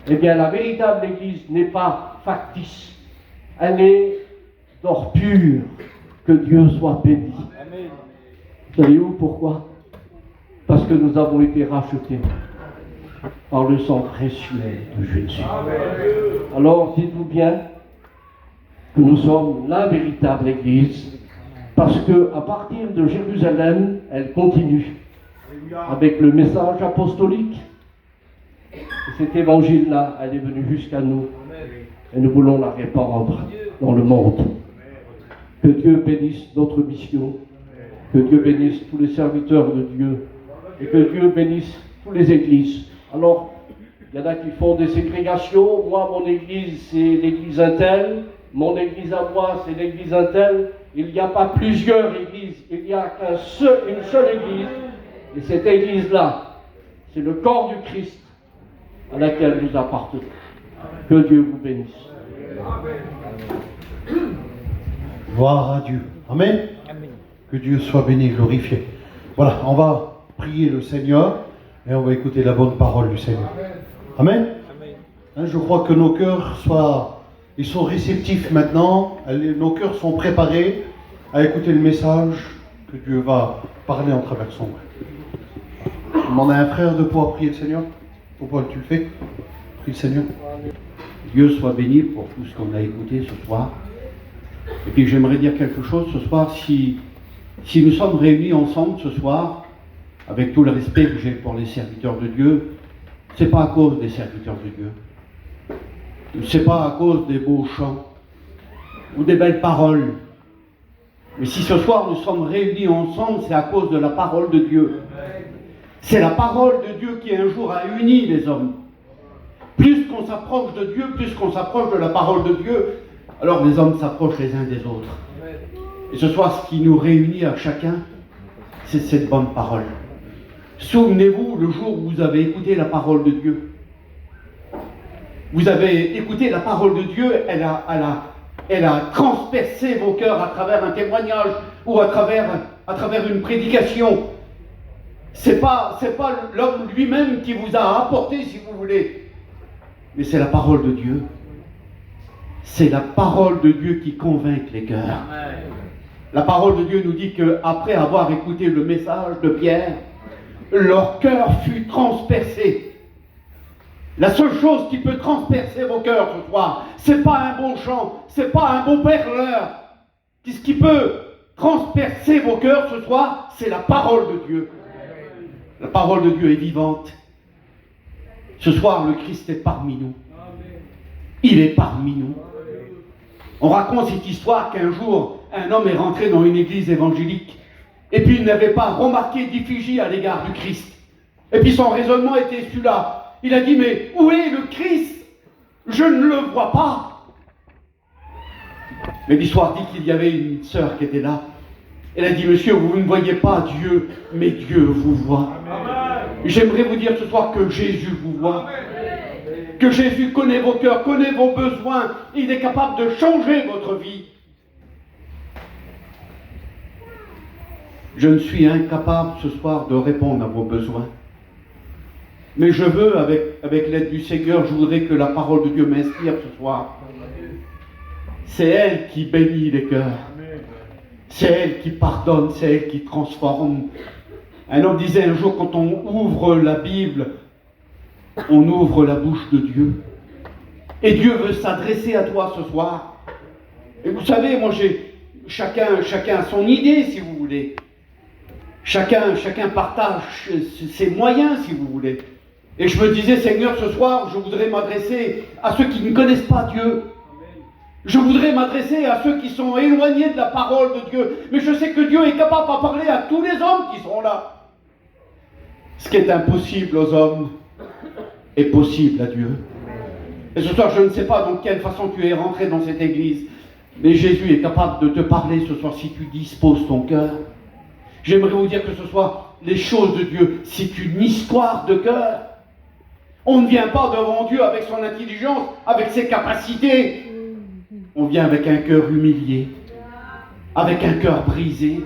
Eh bien, la véritable Église n'est pas factice. Elle est d'or pur. Que Dieu soit béni. Savez-vous pourquoi? Parce que nous avons été rachetés par le sang précieux de Jésus. Alors, dites-vous bien que nous sommes la véritable Église, parce que à partir de Jérusalem, elle continue avec le message apostolique. Et cet évangile-là, elle est venue jusqu'à nous, et nous voulons la répandre dans le monde. Que Dieu bénisse notre mission, que Dieu bénisse tous les serviteurs de Dieu, et que Dieu bénisse toutes les églises. Alors, il y en a qui font des ségrégations. Moi, mon église, c'est l'église Intel. Mon église à moi, c'est l'église Intel. Il n'y a pas plusieurs églises, il n'y a une seule église. Et cette église-là, c'est le corps du Christ à laquelle nous appartenons. Que Dieu vous bénisse. Gloire à Dieu. Amen. Que Dieu soit béni, glorifié. Voilà, on va prier le Seigneur et on va écouter la bonne parole du Seigneur. Amen. Hein, je crois que nos cœurs ils sont réceptifs maintenant. Nos cœurs sont préparés à écouter le message que Dieu va parler en travers son vrai. On a un frère de pouvoir prier le Seigneur. Pourquoi tu le fais? Prie le Seigneur. Dieu soit béni pour tout ce qu'on a écouté ce soir. Et puis j'aimerais dire quelque chose ce soir. Si nous sommes réunis ensemble ce soir, avec tout le respect que j'ai pour les serviteurs de Dieu, c'est pas à cause des serviteurs de Dieu. C'est pas à cause des beaux chants ou des belles paroles. Mais si ce soir nous sommes réunis ensemble, c'est à cause de la parole de Dieu. C'est la parole de Dieu qui un jour a uni les hommes. Plus qu'on s'approche de Dieu, plus qu'on s'approche de la parole de Dieu, alors les hommes s'approchent les uns des autres. Et ce soir, ce qui nous réunit à chacun, c'est cette bonne parole. Souvenez-vous le jour où vous avez écouté la parole de Dieu. Vous avez écouté la parole de Dieu, elle a transpercé vos cœurs à travers un témoignage ou à travers une prédication. C'est pas l'homme lui-même qui vous a apporté, si vous voulez, mais c'est la parole de Dieu. C'est la parole de Dieu qui convainc les cœurs. La parole de Dieu nous dit qu'après avoir écouté le message de Pierre, leur cœur fut transpercé. La seule chose qui peut transpercer vos cœurs ce soir, c'est pas un bon chant, c'est pas un beau perleur. Ce qui peut transpercer vos cœurs ce soir, c'est la parole de Dieu. La parole de Dieu est vivante. Ce soir, le Christ est parmi nous. Il est parmi nous. On raconte cette histoire qu'un jour, un homme est rentré dans une église évangélique et puis il n'avait pas remarqué d'effigie à l'égard du Christ. Et puis son raisonnement était celui-là. Il a dit, mais où est le Christ? Je ne le vois pas. Mais l'histoire dit qu'il y avait une sœur qui était là. Elle a dit, monsieur, vous ne voyez pas Dieu, mais Dieu vous voit. J'aimerais vous dire ce soir que Jésus vous voit. Que Jésus connaît vos cœurs, connaît vos besoins. Il est capable de changer votre vie. Je ne suis incapable ce soir de répondre à vos besoins. Mais je veux, avec l'aide du Seigneur, je voudrais que la parole de Dieu m'inspire ce soir. C'est elle qui bénit les cœurs. C'est elle qui pardonne, c'est elle qui transforme. Un homme disait un jour, quand on ouvre la Bible, on ouvre la bouche de Dieu. Et Dieu veut s'adresser à toi ce soir. Et vous savez, moi chacun a son idée, si vous voulez. Chacun partage ses moyens, si vous voulez. Et je me disais, Seigneur, ce soir, je voudrais m'adresser à ceux qui ne connaissent pas Dieu. Je voudrais m'adresser à ceux qui sont éloignés de la parole de Dieu. Mais je sais que Dieu est capable de parler à tous les hommes qui sont là. Ce qui est impossible aux hommes est possible à Dieu. Et ce soir, je ne sais pas dans quelle façon tu es rentré dans cette église, mais Jésus est capable de te parler ce soir si tu disposes ton cœur. J'aimerais vous dire que ce soir, les choses de Dieu, c'est une histoire de cœur. On ne vient pas devant Dieu avec son intelligence, avec ses capacités. On vient avec un cœur humilié, avec un cœur brisé.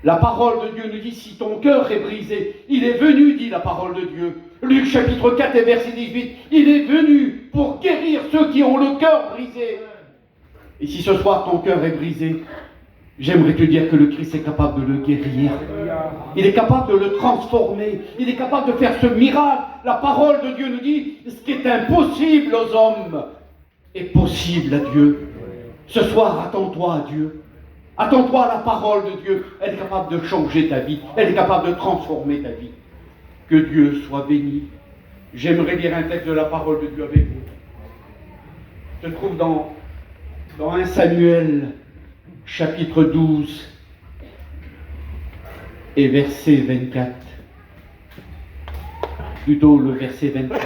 La parole de Dieu nous dit, si ton cœur est brisé, il est venu, dit la parole de Dieu, Luc chapitre 4 et verset 18, il est venu pour guérir ceux qui ont le cœur brisé. Et si ce soir ton cœur est brisé, j'aimerais te dire que le Christ est capable de le guérir. Il est capable de le transformer. Il est capable de faire ce miracle. La parole de Dieu nous dit, ce qui est impossible aux hommes est possible à Dieu. Ce soir, attends-toi à Dieu. Attends-toi à la parole de Dieu. Elle est capable de changer ta vie. Elle est capable de transformer ta vie. Que Dieu soit béni. J'aimerais lire un texte de la parole de Dieu avec vous. Je trouve dans 1 Samuel, chapitre 12 et verset 24. Plutôt le verset 23.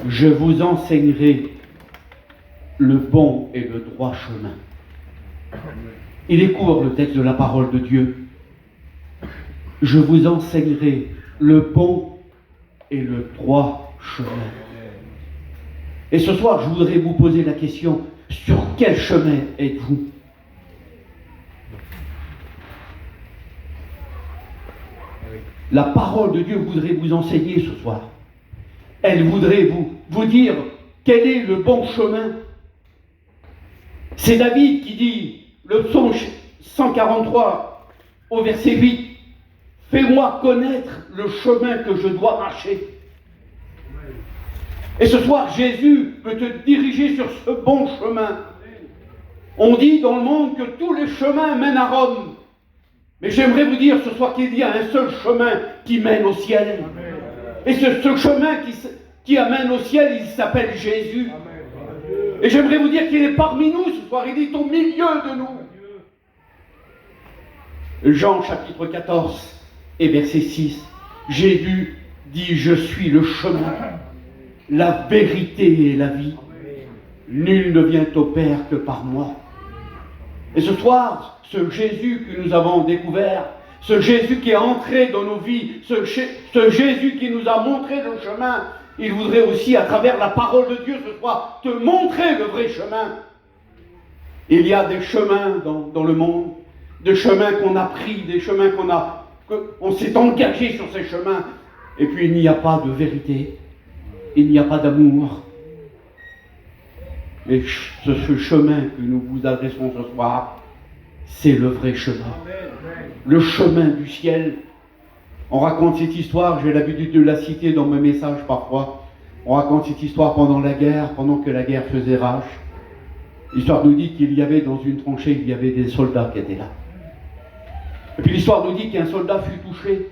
Je vous enseignerai le bon et le droit chemin. Il est court le texte de la parole de Dieu. Je vous enseignerai le bon et le droit chemin. Et ce soir, je voudrais vous poser la question, sur quel chemin êtes-vous? La parole de Dieu voudrait vous enseigner ce soir. Elle voudrait vous dire quel est le bon chemin. C'est David qui dit, le psaume 143 au verset 8, « Fais-moi connaître le chemin que je dois marcher. » Et ce soir, Jésus peut te diriger sur ce bon chemin. On dit dans le monde que tous les chemins mènent à Rome. Mais j'aimerais vous dire ce soir qu'il y a un seul chemin qui mène au ciel. Et ce chemin qui amène au ciel, il s'appelle Jésus. Et j'aimerais vous dire qu'il est parmi nous ce soir, il est au milieu de nous. Jean chapitre 14 et verset 6, Jésus dit, je suis le chemin, la vérité et la vie. Nul ne vient au Père que par moi. Et ce soir, ce Jésus que nous avons découvert, ce Jésus qui est entré dans nos vies, ce Jésus qui nous a montré le chemin, il voudrait aussi, à travers la parole de Dieu ce soir, te montrer le vrai chemin. Il y a des chemins dans le monde, des chemins qu'on a pris, des chemins qu'on s'est engagé sur ces chemins, et puis il n'y a pas de vérité, il n'y a pas d'amour. Mais ce chemin que nous vous adressons ce soir, c'est le vrai chemin. Le chemin du ciel. On raconte cette histoire, j'ai l'habitude de la citer dans mes messages parfois. On raconte cette histoire pendant la guerre, pendant que la guerre faisait rage. L'histoire nous dit qu'il y avait dans une tranchée, il y avait des soldats qui étaient là. Et puis l'histoire nous dit qu'un soldat fut touché.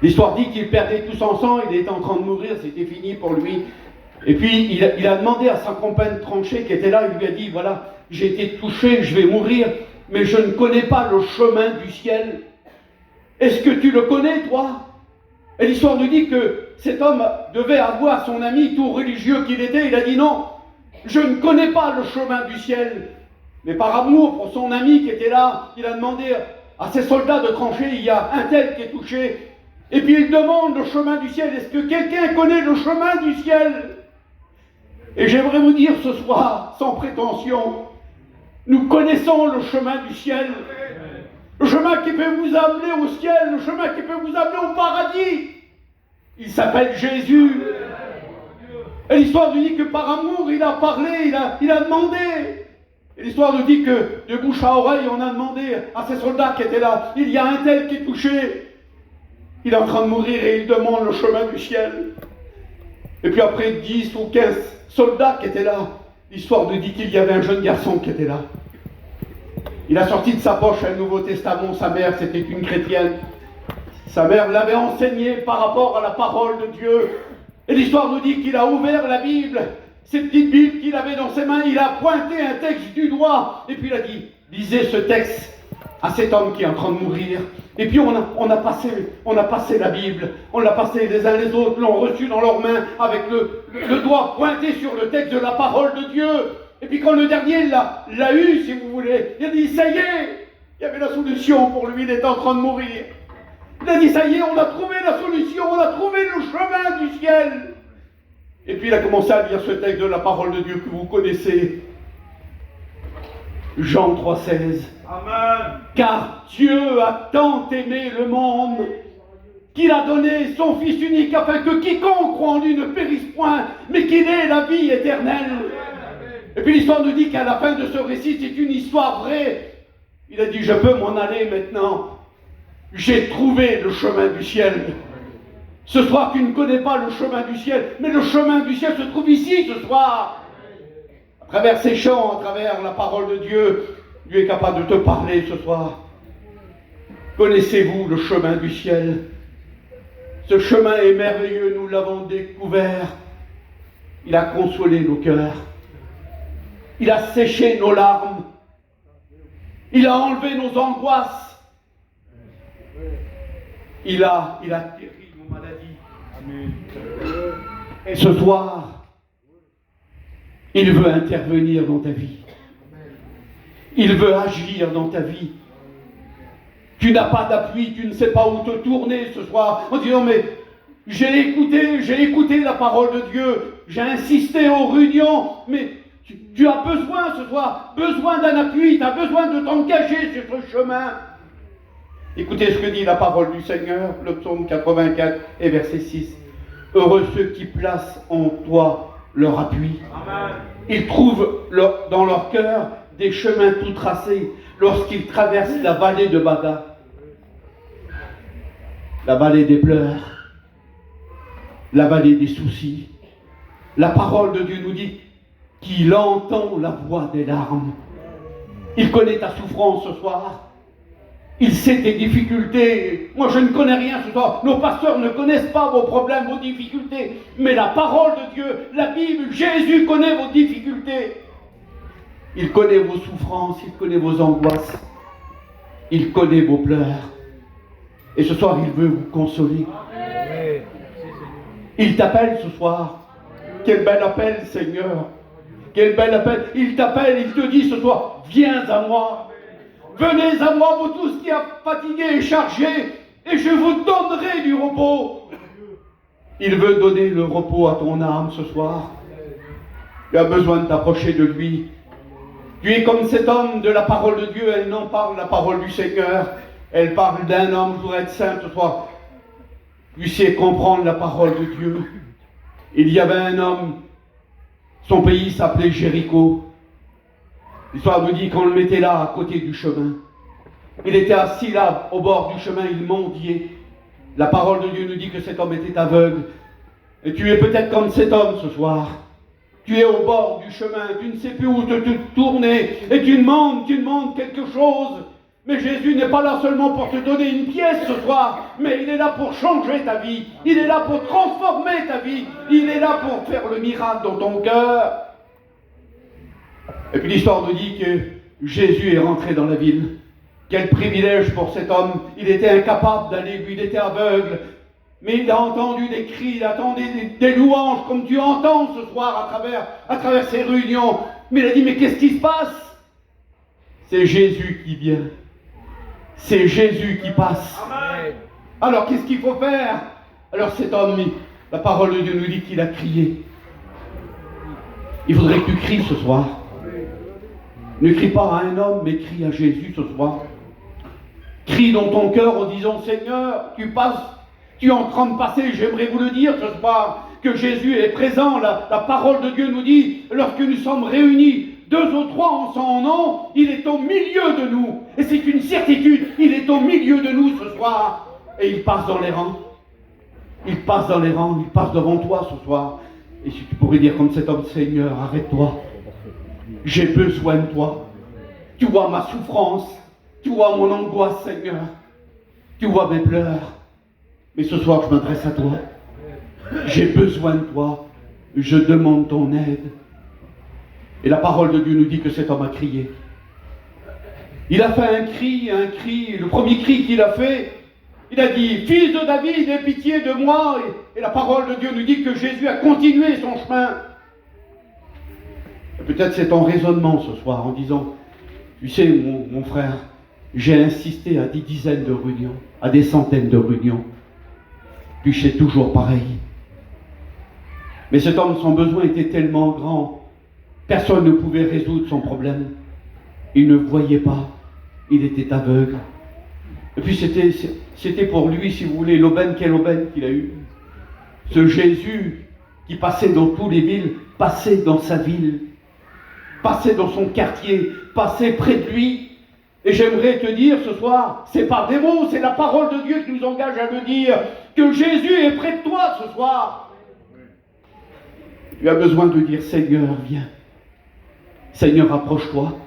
L'histoire dit qu'il perdait tout son sang, il était en train de mourir, c'était fini pour lui. Et puis il a demandé à sa compagne de tranchée qui était là, il lui a dit, voilà, j'ai été touché, je vais mourir, mais je ne connais pas le chemin du ciel. Est-ce que tu le connais, toi? Et l'histoire nous dit que cet homme devait avoir son ami, tout religieux qu'il était, il a dit non, je ne connais pas le chemin du ciel. Mais par amour pour son ami qui était là, il a demandé à ses soldats de trancher, il y a un tel qui est touché. Et puis il demande le chemin du ciel, est-ce que quelqu'un connaît le chemin du ciel? Et j'aimerais vous dire ce soir, sans prétention, nous connaissons le chemin du ciel. Le chemin qui peut vous amener au ciel, le chemin qui peut vous amener au paradis. Il s'appelle Jésus. Et l'histoire nous dit que par amour, il a parlé, il a demandé. Et l'histoire nous dit que de bouche à oreille, on a demandé à ces soldats qui étaient là, il y a un tel qui est touché. Il est en train de mourir et il demande le chemin du ciel. Et puis après 10 ou 15 soldats qui étaient là, l'histoire nous dit qu'il y avait un jeune garçon qui était là. Il a sorti de sa poche un Nouveau Testament, sa mère c'était une chrétienne. Sa mère l'avait enseigné par rapport à la parole de Dieu. Et l'histoire nous dit qu'il a ouvert la Bible, cette petite Bible qu'il avait dans ses mains, il a pointé un texte du doigt, et puis il a dit, lisez ce texte à cet homme qui est en train de mourir. Et puis on a passé la Bible, on l'a passé les uns les autres, l'ont reçu dans leurs mains avec le doigt pointé sur le texte de la parole de Dieu. Et puis quand le dernier l'a eu, si vous voulez, il a dit, ça y est, il y avait la solution pour lui, il était en train de mourir. Il a dit, ça y est, on a trouvé la solution, on a trouvé le chemin du ciel. Et puis il a commencé à lire ce texte de la parole de Dieu que vous connaissez. Jean 3,16. Amen. Car Dieu a tant aimé le monde qu'il a donné son Fils unique afin que quiconque croit en lui ne périsse point, mais qu'il ait la vie éternelle. Et puis l'histoire nous dit qu'à la fin de ce récit, c'est une histoire vraie. Il a dit, je peux m'en aller maintenant. J'ai trouvé le chemin du ciel. Ce soir, tu ne connais pas le chemin du ciel, mais le chemin du ciel se trouve ici ce soir. À travers ces chants, à travers la parole de Dieu, Dieu est capable de te parler ce soir. Connaissez-vous le chemin du ciel? Ce chemin est merveilleux, nous l'avons découvert. Il a consolé nos cœurs. Il a séché nos larmes. Il a enlevé nos angoisses. Il a guéri nos maladies. Amen. Et ce soir, il veut intervenir dans ta vie. Il veut agir dans ta vie. Tu n'as pas d'appui, tu ne sais pas où te tourner ce soir en disant mais j'ai écouté la parole de Dieu, j'ai insisté aux réunions, mais tu as besoin ce soir, besoin d'un appui, tu as besoin de t'engager sur ce chemin. Écoutez ce que dit la parole du Seigneur, le psaume 84 et verset 6. Heureux ceux qui placent en toi leur appui. Amen. Ils trouvent dans leur cœur des chemins tout tracés lorsqu'ils traversent la vallée de Bada, la vallée des pleurs, la vallée des soucis. La parole de Dieu nous dit qu'il entend la voix des larmes. Il connaît ta souffrance ce soir. Il sait tes difficultés. Moi, je ne connais rien ce soir. Nos pasteurs ne connaissent pas vos problèmes, vos difficultés. Mais la parole de Dieu, la Bible, Jésus connaît vos difficultés. Il connaît vos souffrances, il connaît vos angoisses. Il connaît vos pleurs. Et ce soir, il veut vous consoler. Il t'appelle ce soir. Quel bel appel, Seigneur. Quel bel appel. Il t'appelle, il te dit ce soir, viens à moi. Venez à moi, vous tous qui êtes fatigués et chargés, et je vous donnerai du repos. Il veut donner le repos à ton âme ce soir. Tu as besoin de t'approcher de lui. Tu es comme cet homme de la parole de Dieu, elle n'en parle la parole du Seigneur. Elle parle d'un homme, je voudrais être simple ce soir. Tu sais comprendre la parole de Dieu. Il y avait un homme, son pays s'appelait Jéricho. L'histoire nous dit qu'on le mettait là, à côté du chemin. Il était assis là, au bord du chemin, il mendiait. La parole de Dieu nous dit que cet homme était aveugle. Et tu es peut-être comme cet homme ce soir. Tu es au bord du chemin, tu ne sais plus où te tourner, et tu demandes quelque chose. Mais Jésus n'est pas là seulement pour te donner une pièce ce soir, mais il est là pour changer ta vie. Il est là pour transformer ta vie. Il est là pour faire le miracle dans ton cœur. Et puis l'histoire nous dit que Jésus est rentré dans la ville. Quel privilège pour cet homme. Il était incapable d'aller, lui, il était aveugle. Mais il a entendu des cris, il a entendu des louanges, comme tu entends ce soir à travers ces réunions. Mais il a dit, mais qu'est-ce qui se passe? C'est Jésus qui vient. C'est Jésus qui passe. Amen. Alors qu'est-ce qu'il faut faire? Alors cet homme, la parole de Dieu nous dit qu'il a crié. Il faudrait que tu cries ce soir. Ne crie pas à un homme, mais crie à Jésus ce soir. Crie dans ton cœur en disant, Seigneur, tu passes, tu es en train de passer, j'aimerais vous le dire ce soir, que Jésus est présent. La parole de Dieu nous dit, lorsque nous sommes réunis, 2 ou 3 en son nom, il est au milieu de nous. Et c'est une certitude, il est au milieu de nous ce soir. Et il passe dans les rangs. Il passe dans les rangs, il passe devant toi ce soir. Et si tu pourrais dire comme cet homme, Seigneur, arrête-toi. J'ai besoin de toi. Tu vois ma souffrance. Tu vois mon angoisse, Seigneur. Tu vois mes pleurs. Mais ce soir, je m'adresse à toi. J'ai besoin de toi. Je demande ton aide. Et la parole de Dieu nous dit que cet homme a crié. Il a fait un cri. Le premier cri qu'il a fait, il a dit, Fils de David, aie pitié de moi. Et la parole de Dieu nous dit que Jésus a continué son chemin. Peut-être c'est ton raisonnement ce soir en disant, tu sais mon frère, J'ai insisté à des dizaines de réunions, à des centaines de réunions. Puis c'est toujours pareil. Mais cet homme, son besoin était tellement grand, personne ne pouvait résoudre son problème. Il ne voyait pas, il était aveugle. Et puis c'était pour lui, si vous voulez, l'aubaine, quelle aubaine qu'il a eue. Ce Jésus qui passait dans toutes les villes, passait dans sa ville, passait dans son quartier, passait près de lui. Et j'aimerais te dire ce soir, c'est pas des mots, c'est la parole de Dieu qui nous engage à le dire, que Jésus est près de toi ce soir. Tu as besoin de dire, Seigneur, viens. Seigneur, approche-toi.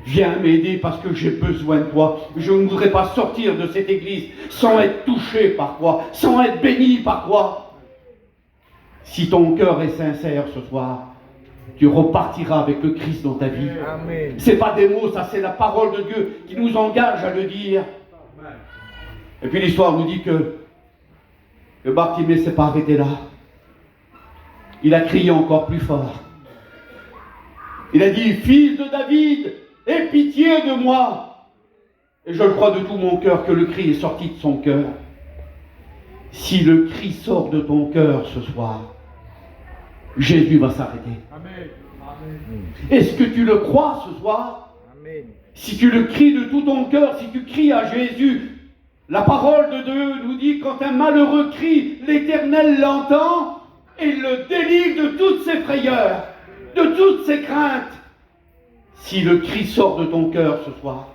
Viens m'aider parce que j'ai besoin de toi. Je ne voudrais pas sortir de cette église sans être touché par toi, sans être béni par toi. Si ton cœur est sincère ce soir, tu repartiras avec le Christ dans ta vie. C'est pas des mots, ça c'est la parole de Dieu qui nous engage à le dire. Et puis l'histoire nous dit que Bartimée ne s'est pas arrêté là. Il a crié encore plus fort. Il a dit, fils de David, aie pitié de moi. Et je le crois de tout mon cœur que le cri est sorti de son cœur. Si le cri sort de ton cœur ce soir, Jésus va s'arrêter. Est-ce que tu le crois ce soir? Amen. Si tu le cries de tout ton cœur, si tu cries à Jésus, la parole de Dieu nous dit, quand un malheureux crie, l'Éternel l'entend et il le délivre de toutes ses frayeurs, de toutes ses craintes. Si le cri sort de ton cœur ce soir,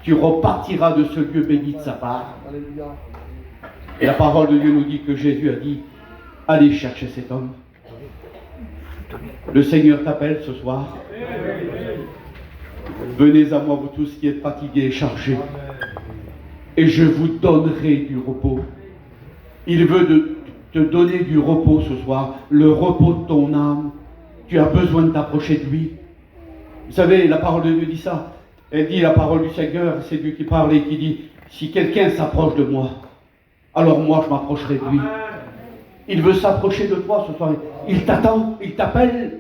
tu repartiras de ce lieu béni de sa part. Et la parole de Dieu nous dit que Jésus a dit, allez chercher cet homme. Le Seigneur t'appelle ce soir. Venez à moi, vous tous qui êtes fatigués et chargés, et je vous donnerai du repos. Il veut te donner du repos ce soir, le repos de ton âme. Tu as besoin de t'approcher de lui. Vous savez, la parole de Dieu dit ça. Elle dit la parole du Seigneur, c'est Dieu qui parle et qui dit, si quelqu'un s'approche de moi, alors moi je m'approcherai de lui. Il veut s'approcher de toi ce soir. Il t'attend, il t'appelle.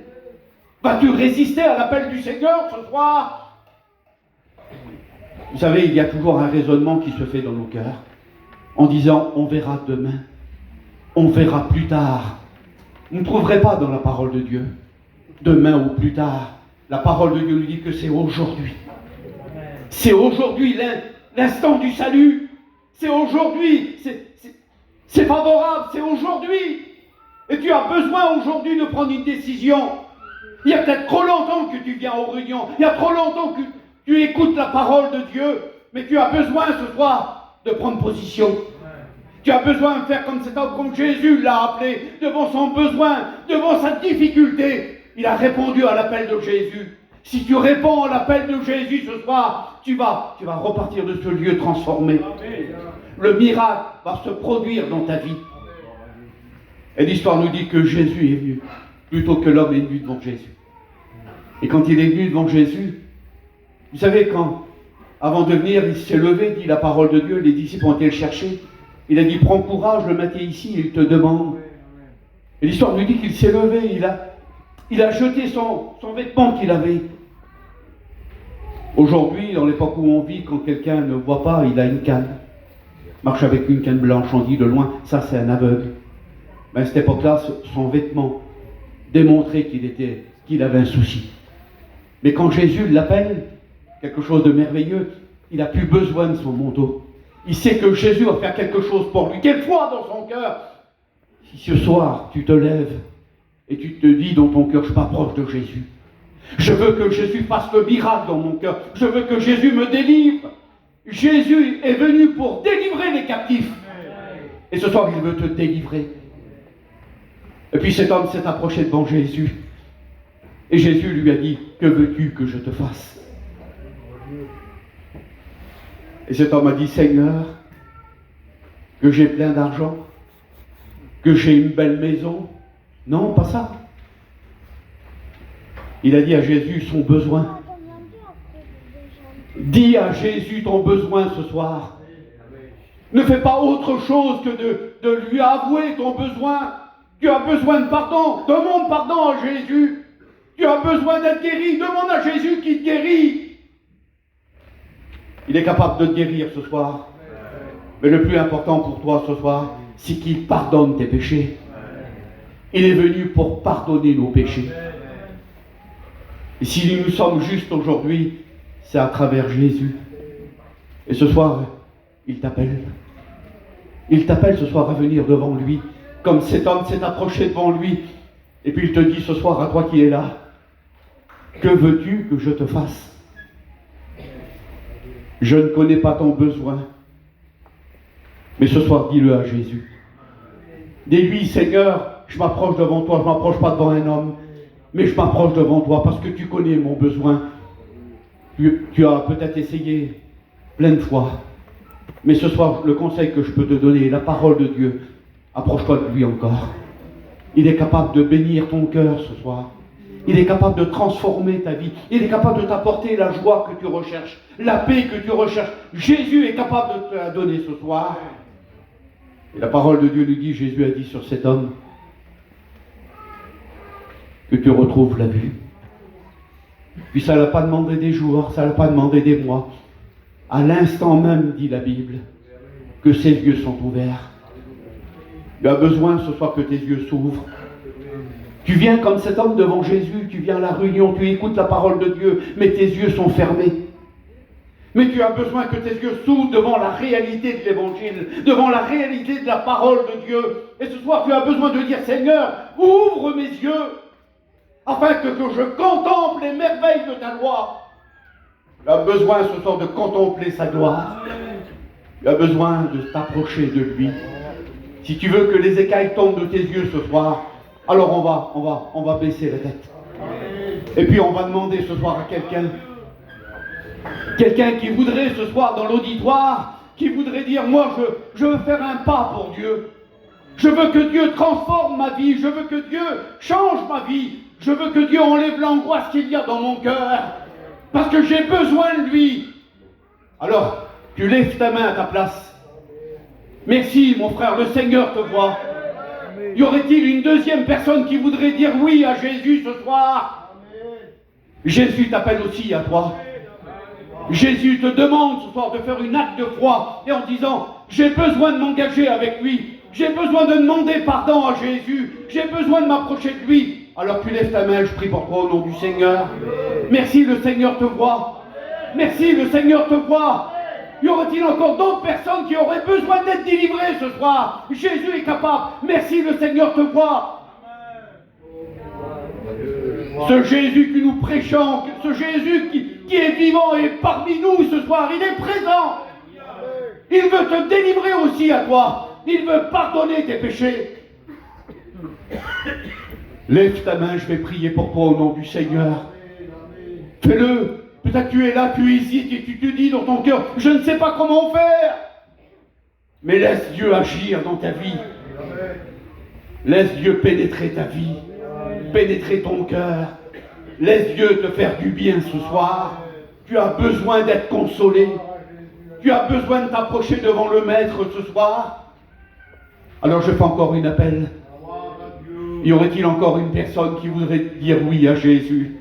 Vas-tu résister à l'appel du Seigneur ce soir? Vous savez, il y a toujours un raisonnement qui se fait dans nos cœurs, en disant, on verra demain, on verra plus tard. Vous ne trouverez pas dans la parole de Dieu, demain ou plus tard. La parole de Dieu nous dit que c'est aujourd'hui. C'est aujourd'hui l'instant du salut. C'est aujourd'hui, c'est favorable, c'est aujourd'hui. Et tu as besoin aujourd'hui de prendre une décision. Il y a peut-être trop longtemps que tu viens aux réunions. Il y a trop longtemps que tu écoutes la parole de Dieu. Mais tu as besoin ce soir de prendre position. Tu as besoin de faire comme cet homme, comme Jésus l'a appelé, devant son besoin, devant sa difficulté. Il a répondu à l'appel de Jésus. Si tu réponds à l'appel de Jésus ce soir, tu vas repartir de ce lieu transformé. Le miracle va se produire dans ta vie. Et l'histoire nous dit que Jésus est venu, plutôt que l'homme est venu devant Jésus. Et quand il est venu devant Jésus, vous savez, avant de venir, il s'est levé, dit la parole de Dieu, les disciples ont été le chercher. Il a dit, prends courage, le matin ici, il te demande. Et l'histoire nous dit qu'il s'est levé, il a jeté son vêtement qu'il avait. Aujourd'hui, dans l'époque où on vit, quand quelqu'un ne voit pas, il a une canne. Marche avec une canne blanche, on dit de loin, ça c'est un aveugle. Mais à cette époque-là, son vêtement démontrait qu'il avait un souci. Mais quand Jésus l'appelle, quelque chose de merveilleux, il n'a plus besoin de son manteau. Il sait que Jésus va faire quelque chose pour lui. Quelle foi dans son cœur! Si ce soir, tu te lèves et tu te dis dans ton cœur, je m'approche de Jésus. Je veux que Jésus fasse le miracle dans mon cœur. Je veux que Jésus me délivre. Jésus est venu pour délivrer les captifs. Et ce soir, il veut te délivrer. Et puis cet homme s'est approché devant Jésus. Et Jésus lui a dit, que veux-tu que je te fasse? Et cet homme a dit, Seigneur, que j'ai plein d'argent, que j'ai une belle maison. Non, pas ça. Il a dit à Jésus son besoin. Dis à Jésus ton besoin ce soir. Ne fais pas autre chose que de lui avouer ton besoin. Tu as besoin de pardon. Demande pardon à Jésus. Tu as besoin d'être guéri. Demande à Jésus qui te guérit. Il est capable de te guérir ce soir. Mais le plus important pour toi ce soir, c'est qu'il pardonne tes péchés. Il est venu pour pardonner nos péchés. Et si nous sommes justes aujourd'hui, c'est à travers Jésus. Et ce soir, il t'appelle. Il t'appelle ce soir à venir devant lui, comme cet homme s'est approché devant lui. Et puis il te dit ce soir à toi qui es là, que veux-tu que je te fasse? Je ne connais pas ton besoin. Mais ce soir, dis-le à Jésus. Dis-lui, Seigneur, je m'approche devant toi, je ne m'approche pas devant un homme, mais je m'approche devant toi parce que tu connais mon besoin. Tu as peut-être essayé plein de fois, mais ce soir, le conseil que je peux te donner, la parole de Dieu, approche-toi de lui encore. Il est capable de bénir ton cœur ce soir. Il est capable de transformer ta vie. Il est capable de t'apporter la joie que tu recherches, la paix que tu recherches. Jésus est capable de te la donner ce soir. Et la parole de Dieu nous dit, Jésus a dit sur cet homme, que tu retrouves la vue. Puis ça ne l'a pas demandé des jours, ça ne l'a pas demandé des mois. À l'instant même, dit la Bible, que ses yeux sont ouverts. Tu as besoin ce soir que tes yeux s'ouvrent. Tu viens comme cet homme devant Jésus, tu viens à la réunion, tu écoutes la parole de Dieu, mais tes yeux sont fermés. Mais tu as besoin que tes yeux s'ouvrent devant la réalité de l'Évangile, devant la réalité de la parole de Dieu. Et ce soir, tu as besoin de dire, Seigneur, ouvre mes yeux, afin que je contemple les merveilles de ta loi. Tu as besoin ce soir de contempler sa gloire. Tu as besoin de t'approcher de lui. Si tu veux que les écailles tombent de tes yeux ce soir, alors on va baisser la tête. Et puis on va demander ce soir à quelqu'un qui voudrait ce soir dans l'auditoire, qui voudrait dire, moi je veux faire un pas pour Dieu. Je veux que Dieu transforme ma vie, je veux que Dieu change ma vie, je veux que Dieu enlève l'angoisse qu'il y a dans mon cœur, parce que j'ai besoin de lui. Alors, tu lèves ta main à ta place. Merci mon frère, le Seigneur te voit. Y aurait-il une deuxième personne qui voudrait dire oui à Jésus ce soir? Jésus t'appelle aussi à toi. Jésus te demande ce soir de faire une acte de foi et en disant, j'ai besoin de m'engager avec lui, j'ai besoin de demander pardon à Jésus, j'ai besoin de m'approcher de lui. Alors tu lèves ta main, je prie pour toi au nom du Seigneur. Merci, le Seigneur te voit. Merci, le Seigneur te voit. Y aurait-il encore d'autres personnes qui auraient besoin d'être délivrées ce soir? Jésus est capable. Merci, le Seigneur te voit. Ce Jésus que nous prêchons, ce Jésus qui est vivant et parmi nous ce soir, il est présent. Il veut te délivrer aussi à toi. Il veut pardonner tes péchés. Lève ta main, je vais prier pour toi au nom du Seigneur. Fais-le. Peut-être que tu es là, tu hésites et tu te dis dans ton cœur, je ne sais pas comment faire. Mais laisse Dieu agir dans ta vie. Laisse Dieu pénétrer ta vie, pénétrer ton cœur. Laisse Dieu te faire du bien ce soir. Tu as besoin d'être consolé. Tu as besoin de t'approcher devant le Maître ce soir. Alors je fais encore un appel. Y aurait-il encore une personne qui voudrait dire oui à Jésus?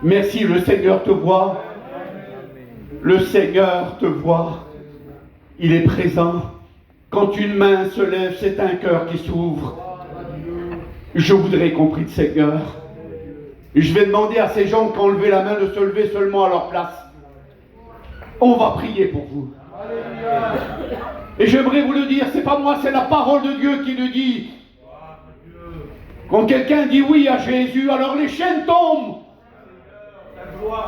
Merci, le Seigneur te voit. Le Seigneur te voit. Il est présent. Quand une main se lève, c'est un cœur qui s'ouvre. Je voudrais qu'on prie le Seigneur. Je vais demander à ces gens qui ont levé la main de se lever seulement à leur place. On va prier pour vous. Et j'aimerais vous le dire, c'est pas moi, c'est la parole de Dieu qui le dit. Quand quelqu'un dit oui à Jésus, alors les chaînes tombent.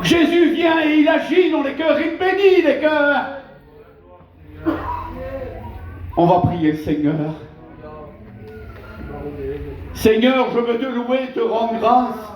Jésus vient et il agit dans les cœurs, il bénit les cœurs. On va prier le Seigneur. Seigneur, je veux te louer, te rendre grâce.